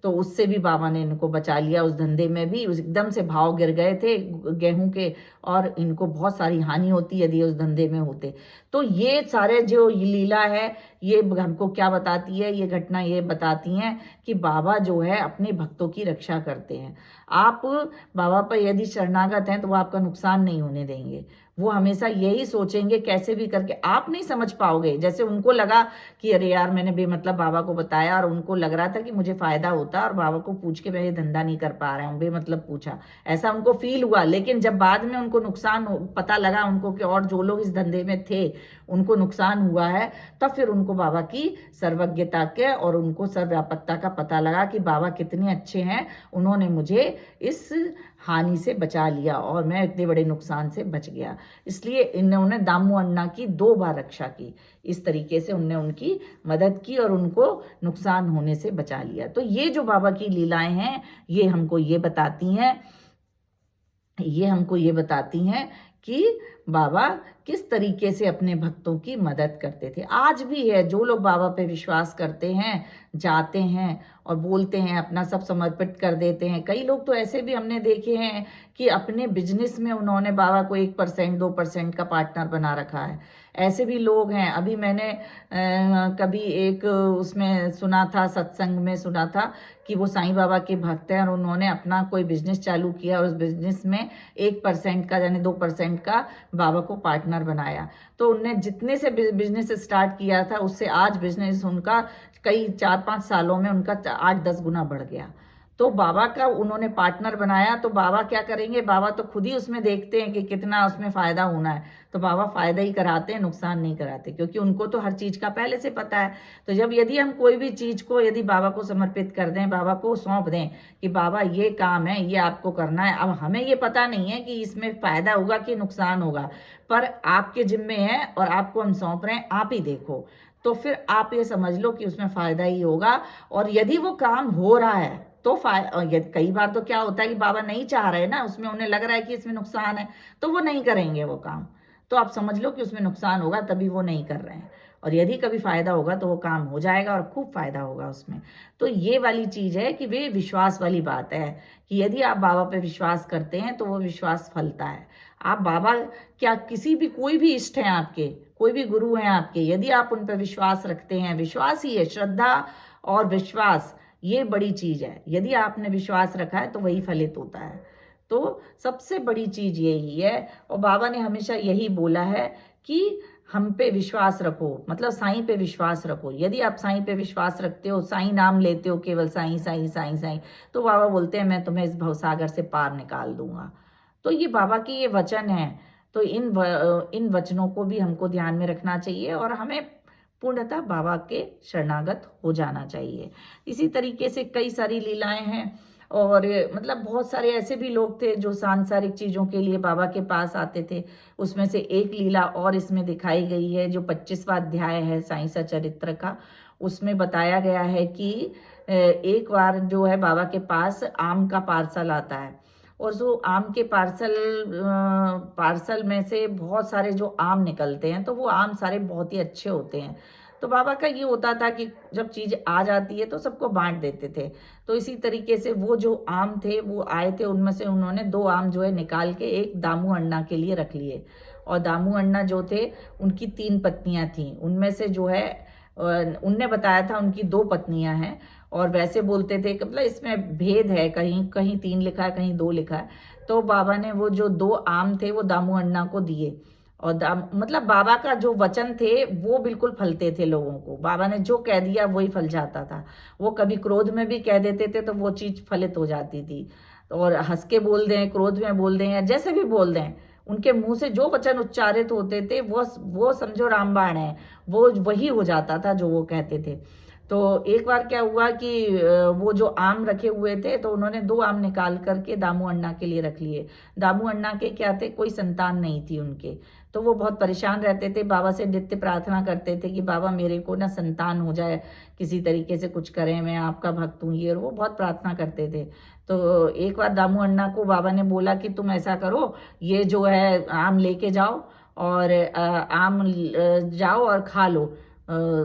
तो उससे भी बाबा ने इनको बचा लिया। उस धंधे में भी एकदम से भाव गिर गए थे गेहूं के और इनको बहुत सारी हानि होती यदि उस धंधे में होते। तो ये सारे जो लीला है ये हमको क्या बताती है? ये घटना ये बताती हैं कि बाबा जो है अपने भक्तों की रक्षा करते हैं। आप बाबा पर यदि शरणागत हैं तो वो आपका नुकसान नहीं होने देंगे। वो हमेशा यही सोचेंगे कैसे भी करके। आप नहीं समझ पाओगे, जैसे उनको लगा कि अरे यार मैंने बेमतलब बाबा को बताया और उनको लग रहा था कि मुझे फायदा होता और बाबा को पूछ के मैं ये धंधा नहीं कर पा रहा हूँ, बेमतलब पूछा, ऐसा उनको फील हुआ। लेकिन जब बाद में उनको नुकसान पता लगा उनको कि और जो लोग इस धंधे में थे उनको नुकसान हुआ है, तब फिर उनको बाबा की सर्वज्ञता के और उनको सर्वव्यापकता का पता लगा कि बाबा कितने अच्छे हैं, उन्होंने मुझे इस हानि से बचा लिया और मैं इतने बड़े नुकसान से बच गया। इसलिए इन्होंने दामू अण्णा की 2 बार रक्षा की। इस तरीके से उनने उनकी मदद की और उनको नुकसान होने से बचा लिया। तो ये जो बाबा की लीलाएं हैं ये हमको ये बताती हैं कि बाबा किस तरीके से अपने भक्तों की मदद करते थे। आज भी है, जो लोग बाबा पे विश्वास करते हैं, जाते हैं और बोलते हैं, अपना सब समर्पित कर देते हैं। कई लोग तो ऐसे भी हमने देखे हैं कि अपने बिजनेस में उन्होंने बाबा को 1% 2% का पार्टनर बना रखा है। ऐसे भी लोग हैं। अभी मैंने कभी एक उसमें सुना था, सत्संग में सुना था कि वो साईं बाबा के भक्त हैं और उन्होंने अपना कोई बिजनेस चालू किया और उस बिजनेस में 1% का यानी 2% का बाबा को पार्टनर बनाया। तो उनने जितने से बिजनेस स्टार्ट किया था, उससे आज बिजनेस उनका कई 4-5 सालों में उनका 8-10 गुना बढ़ गया। तो बाबा का उन्होंने पार्टनर बनाया, तो बाबा क्या करेंगे, बाबा तो खुद ही उसमें देखते हैं कि कितना उसमें फायदा होना है, तो बाबा फायदा ही कराते हैं, नुकसान नहीं कराते, क्योंकि उनको तो हर चीज का पहले से पता है। तो जब यदि हम कोई भी चीज को यदि बाबा को समर्पित कर दें, बाबा को सौंप दें कि बाबा ये काम है, ये आपको करना है। अब हमें ये पता नहीं है कि इसमें फायदा होगा कि नुकसान होगा, पर आपके जिम्मे है और आपको हम सौंप रहे हैं, आप ही देखो। तो फिर आप ये समझ लो कि उसमें फायदा ही होगा। और यदि वो काम हो रहा है तो कई बार तो क्या होता है कि बाबा नहीं चाह रहे ना, उसमें उन्हें लग रहा है कि इसमें नुकसान है, तो वो नहीं करेंगे वो काम। तो आप समझ लो कि उसमें नुकसान होगा, तभी वो नहीं कर रहे हैं। और यदि कभी फायदा होगा तो वो काम हो जाएगा और खूब फायदा होगा उसमें। तो ये वाली चीज है कि वे विश्वास वाली बात है कि यदि आप बाबा पे विश्वास करते हैं तो वो विश्वास फलता है। आप बाबा क्या किसी भी कोई भी इष्ट हैं आपके, कोई भी गुरु हैं आपके, यदि आप उन पर विश्वास रखते हैं, विश्वास ही है, श्रद्धा और विश्वास ये बड़ी चीज है। यदि आपने विश्वास रखा है तो वही फलित होता है। तो सबसे बड़ी चीज यही है। और बाबा ने हमेशा यही बोला है कि हम पे विश्वास रखो, मतलब साईं पे विश्वास रखो। यदि आप साईं पे विश्वास रखते हो, साईं नाम लेते हो, केवल साईं साईं साईं साईं, तो बाबा बोलते हैं मैं तुम्हें इस भवसागर से पार निकाल दूंगा। तो ये बाबा की ये वचन है। तो इन वचनों को भी हमको ध्यान में रखना चाहिए और हमें पूर्णतः बाबा के शरणागत हो जाना चाहिए। इसी तरीके से कई सारी लीलाएं हैं और मतलब बहुत सारे ऐसे भी लोग थे जो सांसारिक चीजों के लिए बाबा के पास आते थे। उसमें से एक लीला और इसमें दिखाई गई है, जो 25वां अध्याय है साईं सचरित्र का। उसमें बताया गया है कि एक बार जो है बाबा के पास आम का पार्सल आता है और जो आम के पार्सल में से बहुत सारे जो आम निकलते हैं, तो वो आम सारे बहुत ही अच्छे होते हैं। तो बाबा का ये होता था कि जब चीज आ जाती है तो सबको बांट देते थे। तो इसी तरीके से वो जो आम थे वो आए थे, उनमें से उन्होंने 2 आम जो है निकाल के एक दामू अण्णा के लिए रख लिए। और दामू अण्णा जो थे उनकी 3 पत्नियां थी, उनमें से जो है उनने बताया था उनकी 2 पत्नियां हैं। और वैसे बोलते थे कि मतलब इसमें भेद है, कहीं कहीं 3 लिखा है, कहीं 2 लिखा है। तो बाबा ने वो जो 2 आम थे वो दामू अण्णा को दिए। और मतलब बाबा का जो वचन थे वो बिल्कुल फलते थे लोगों को। बाबा ने जो कह दिया वही फल जाता था। वो कभी क्रोध में भी कह देते थे तो वो चीज फलित हो जाती थी। और हंस के बोल दें, क्रोध में बोल दें, या जैसे भी बोल दें, उनके मुंह से जो वचन उच्चारित होते थे वो समझो रामबाण है, वो वही हो जाता था जो वो कहते थे। तो एक बार क्या हुआ कि वो जो आम रखे हुए थे तो उन्होंने 2 आम निकाल करके दामू अण्णा के लिए रख लिए। दामू अण्णा के क्या थे, कोई संतान नहीं थी उनके। तो वो बहुत परेशान रहते थे, बाबा से नित्य प्रार्थना करते थे कि बाबा मेरे को ना संतान हो जाए, किसी तरीके से कुछ करें, मैं आपका भक्त हूँ, ये। और वो बहुत प्रार्थना करते थे। तो एक बार दामू अण्णा को बाबा ने बोला कि तुम ऐसा करो, ये जो है आम लेके जाओ और जाओ और खा लो।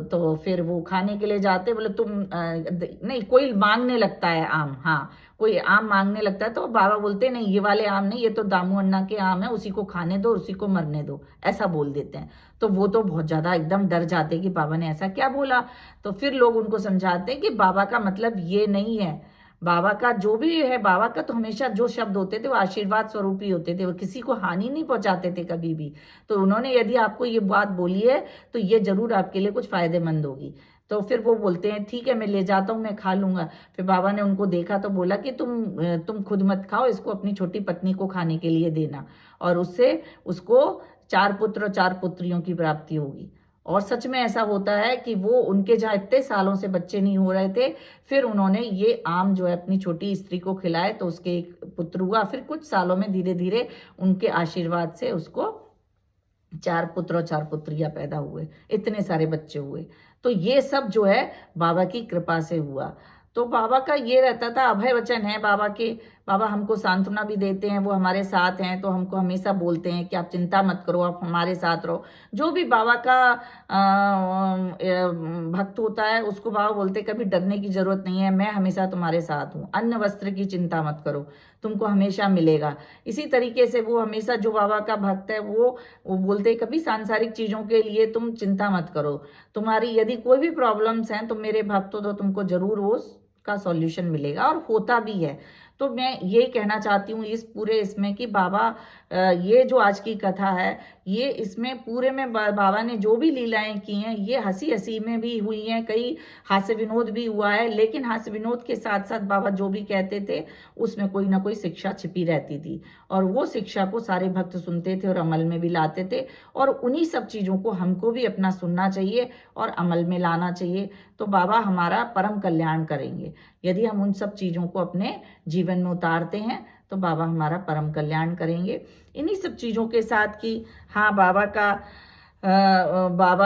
तो फिर वो खाने के लिए जाते, बोले तुम नहीं, कोई मांगने लगता है आम, हाँ कोई आम मांगने लगता है, तो बाबा बोलते नहीं ये वाले आम नहीं, ये तो दामू अण्णा के आम है, उसी को खाने दो, उसी को मरने दो, ऐसा बोल देते हैं। तो वो तो बहुत ज्यादा एकदम डर जाते कि बाबा ने ऐसा क्या बोला। तो फिर लोग उनको समझाते हैं कि बाबा का मतलब ये नहीं है। बाबा का जो भी है, बाबा का तो हमेशा जो शब्द होते थे वो आशीर्वाद स्वरूप ही होते थे, वो किसी को हानि नहीं पहुंचाते थे कभी भी। तो उन्होंने यदि आपको ये बात बोली है तो ये जरूर आपके लिए कुछ फायदेमंद होगी। तो फिर वो बोलते हैं ठीक है मैं ले जाता हूँ, मैं खा लूंगा। फिर बाबा ने उनको देखा तो बोला कि तुम खुद मत खाओ, इसको अपनी छोटी पत्नी को खाने के लिए देना, और उससे उसको 4 पुत्र और 4 पुत्रियों की प्राप्ति होगी। और सच में ऐसा होता है कि वो उनके जहाँ इतने सालों से बच्चे नहीं हो रहे थे, फिर उन्होंने ये आम जो है अपनी छोटी स्त्री को खिलाए तो उसके एक पुत्र हुआ। फिर कुछ सालों में धीरे धीरे उनके आशीर्वाद से उसको 4 पुत्र और 4 पुत्रियां पैदा हुए, इतने सारे बच्चे हुए। तो ये सब जो है बाबा की कृपा से हुआ। तो बाबा का ये रहता था, अभय वचन है बाबा के, बाबा हमको सांत्वना भी देते हैं, वो हमारे साथ हैं, तो हमको हमेशा बोलते हैं कि आप चिंता मत करो, आप हमारे साथ रहो। जो भी बाबा का भक्त होता है उसको बाबा बोलते कभी डरने की जरूरत नहीं है, मैं हमेशा तुम्हारे साथ हूँ, अन्न वस्त्र की चिंता मत करो, तुमको हमेशा मिलेगा। इसी तरीके से वो हमेशा जो बाबा का भक्त है वो बोलते कभी सांसारिक चीजों के लिए तुम चिंता मत करो, तुम्हारी यदि कोई भी प्रॉब्लम्स हैं तो मेरे भक्त हो तो तुमको जरूर वो का सॉल्यूशन मिलेगा, और होता भी है। तो मैं ये कहना चाहती हूँ इस पूरे इसमें कि बाबा ये जो आज की कथा है, ये इसमें पूरे में बाबा ने जो भी लीलाएं की हैं ये हंसी हंसी में भी हुई हैं, कई हास्य विनोद भी हुआ है, लेकिन हास्य विनोद के साथ साथ बाबा जो भी कहते थे उसमें कोई ना कोई शिक्षा छिपी रहती थी, और वो शिक्षा को सारे भक्त सुनते थे और अमल में भी लाते थे। और उन्हीं सब चीज़ों को हमको भी अपना सुनना चाहिए और अमल में लाना चाहिए, तो बाबा हमारा परम कल्याण करेंगे। यदि हम उन सब चीज़ों को अपने जीवन में उतारते हैं तो बाबा हमारा परम कल्याण करेंगे। इन्हीं सब चीज़ों के साथ कि हाँ बाबा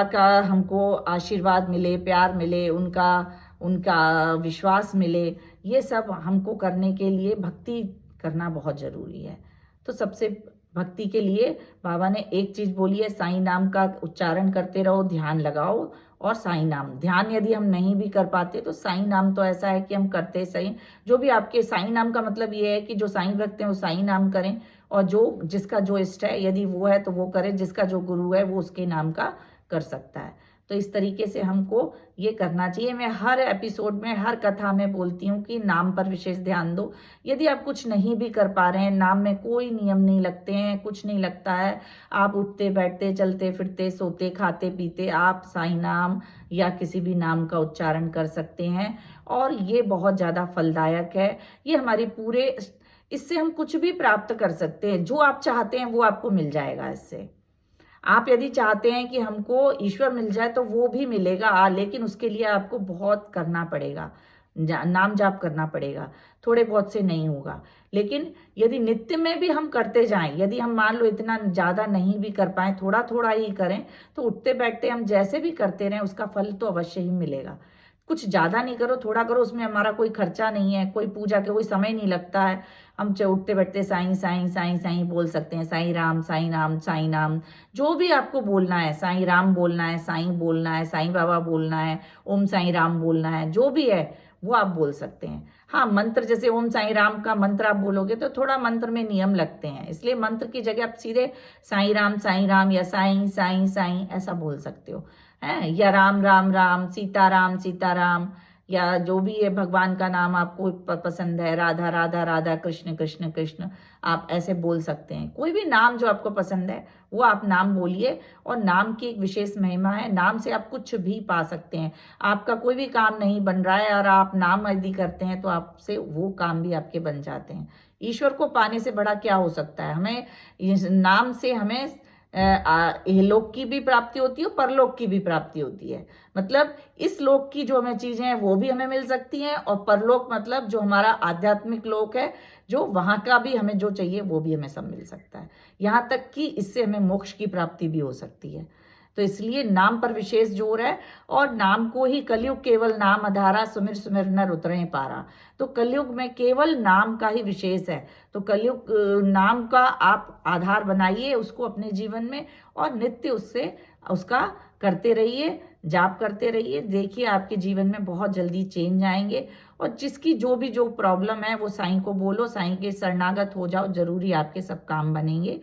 का हमको आशीर्वाद मिले, प्यार मिले, उनका उनका विश्वास मिले, ये सब हमको करने के लिए भक्ति करना बहुत ज़रूरी है। तो सबसे भक्ति के लिए बाबा ने एक चीज़ बोली है, साईं नाम का उच्चारण करते रहो, ध्यान लगाओ, और साईं नाम ध्यान यदि हम नहीं भी कर पाते तो साईं नाम तो ऐसा है कि हम करते सही। जो भी आपके साईं नाम का मतलब ये है कि जो साईं भक्त हैं वो साईं नाम करें, और जो जिसका जो इष्ट है यदि वो है तो वो करे, जिसका जो गुरु है वो उसके नाम का कर सकता है। तो इस तरीके से हमको ये करना चाहिए। मैं हर एपिसोड में, हर कथा में बोलती हूँ कि नाम पर विशेष ध्यान दो। यदि आप कुछ नहीं भी कर पा रहे हैं, नाम में कोई नियम नहीं लगते हैं, कुछ नहीं लगता है, आप उठते बैठते चलते फिरते सोते खाते पीते आप साईं नाम या किसी भी नाम का उच्चारण कर सकते हैं, और ये बहुत ज़्यादा फलदायक है। ये हमारी पूरे, इससे हम कुछ भी प्राप्त कर सकते हैं, जो आप चाहते हैं वो आपको मिल जाएगा। इससे आप यदि चाहते हैं कि हमको ईश्वर मिल जाए तो वो भी मिलेगा, लेकिन उसके लिए आपको बहुत करना पड़ेगा, नाम जाप करना पड़ेगा, थोड़े बहुत से नहीं होगा। लेकिन यदि नित्य में भी हम करते जाएं, यदि हम मान लो इतना ज़्यादा नहीं भी कर पाए, थोड़ा थोड़ा ही करें, तो उठते बैठते हम जैसे भी करते रहें उसका फल तो अवश्य ही मिलेगा। कुछ ज़्यादा नहीं करो, थोड़ा करो, उसमें हमारा कोई खर्चा नहीं है, कोई पूजा के कोई समय नहीं लगता है। हम उठते बैठते साईं साईं साईं साईं बोल सकते हैं, साईं राम साईं नाम साईं नाम, जो भी आपको बोलना है, साईं राम बोलना है, साईं बोलना है, साईं बाबा बोलना है, ओम साईं राम बोलना है, जो भी है वो आप बोल सकते हैं। हाँ, मंत्र जैसे ओम साईं राम का मंत्र आप बोलोगे तो थोड़ा मंत्र में नियम लगते हैं, इसलिए मंत्र की जगह आप सीधे साईं राम या साईं साईं साईं ऐसा बोल सकते हो, है, या राम राम राम, सीता राम, या जो भी है भगवान का नाम आपको पसंद है, राधा राधा राधा, कृष्ण कृष्ण कृष्ण, आप ऐसे बोल सकते हैं। कोई भी नाम जो आपको पसंद है वो आप नाम बोलिए, और नाम की एक विशेष महिमा है, नाम से आप कुछ भी पा सकते हैं। आपका कोई भी काम नहीं बन रहा है और आप नाम यदि करते हैं तो आपसे वो काम भी आपके बन जाते हैं। ईश्वर को पाने से बड़ा क्या हो सकता है। हमें इस नाम से हमें इहलोक की भी प्राप्ति होती है, परलोक की भी प्राप्ति होती है। मतलब इस लोक की जो हमें चीजें हैं वो भी हमें मिल सकती हैं, और परलोक मतलब जो हमारा आध्यात्मिक लोक है, जो वहां का भी हमें जो चाहिए वो भी हमें सब मिल सकता है। यहाँ तक कि इससे हमें मोक्ष की प्राप्ति भी हो सकती है। तो इसलिए नाम पर विशेष जोर है, और नाम को ही कलयुग केवल नाम आधारा, सुमिर सुमिर नर उतरे पारा। तो कलयुग में केवल नाम का ही विशेष है। तो कलयुग नाम का आप आधार बनाइए उसको अपने जीवन में, और नित्य उससे उसका करते रहिए, जाप करते रहिए। देखिए आपके जीवन में बहुत जल्दी चेंज आएंगे, और जिसकी जो प्रॉब्लम है वो साईं को बोलो, साईं के शरणागत हो जाओ, जरूरी आपके सब काम बनेंगे।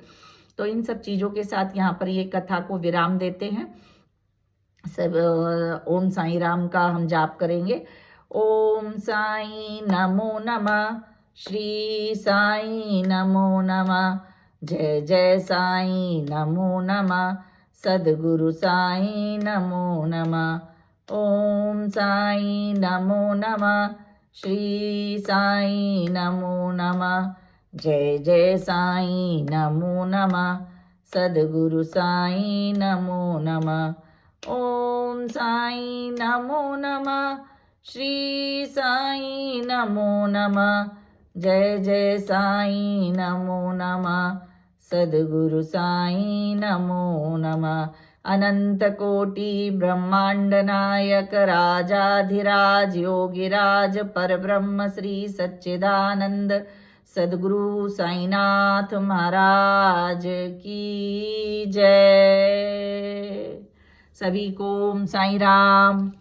तो इन सब चीज़ों के साथ यहाँ पर ये कथा को विराम देते हैं। सब ओम साईं राम का हम जाप करेंगे। ओम साईं नमो नमः, श्री साईं नमो नमः, जय जय साईं नमो नमः, सद्गुरु साईं नमो नमः। ओम साईं नमो नमः, श्री साईं नमो नमः, जय जय साईं नमो नमः, सद्गुरु साईं नमो नमः। ओम साईं नमो नमः, श्री साईं नमो नमः, जय जय साईं नमो नमः, सद्गुरु साईं नमो नमः। अनंत कोटि ब्रह्मांड नायक राजाधिराज योगिराज परब्रह्म श्री सच्चिदानंद सद्गुरु साईनाथ महाराज की जय। सभी को ओम साई राम।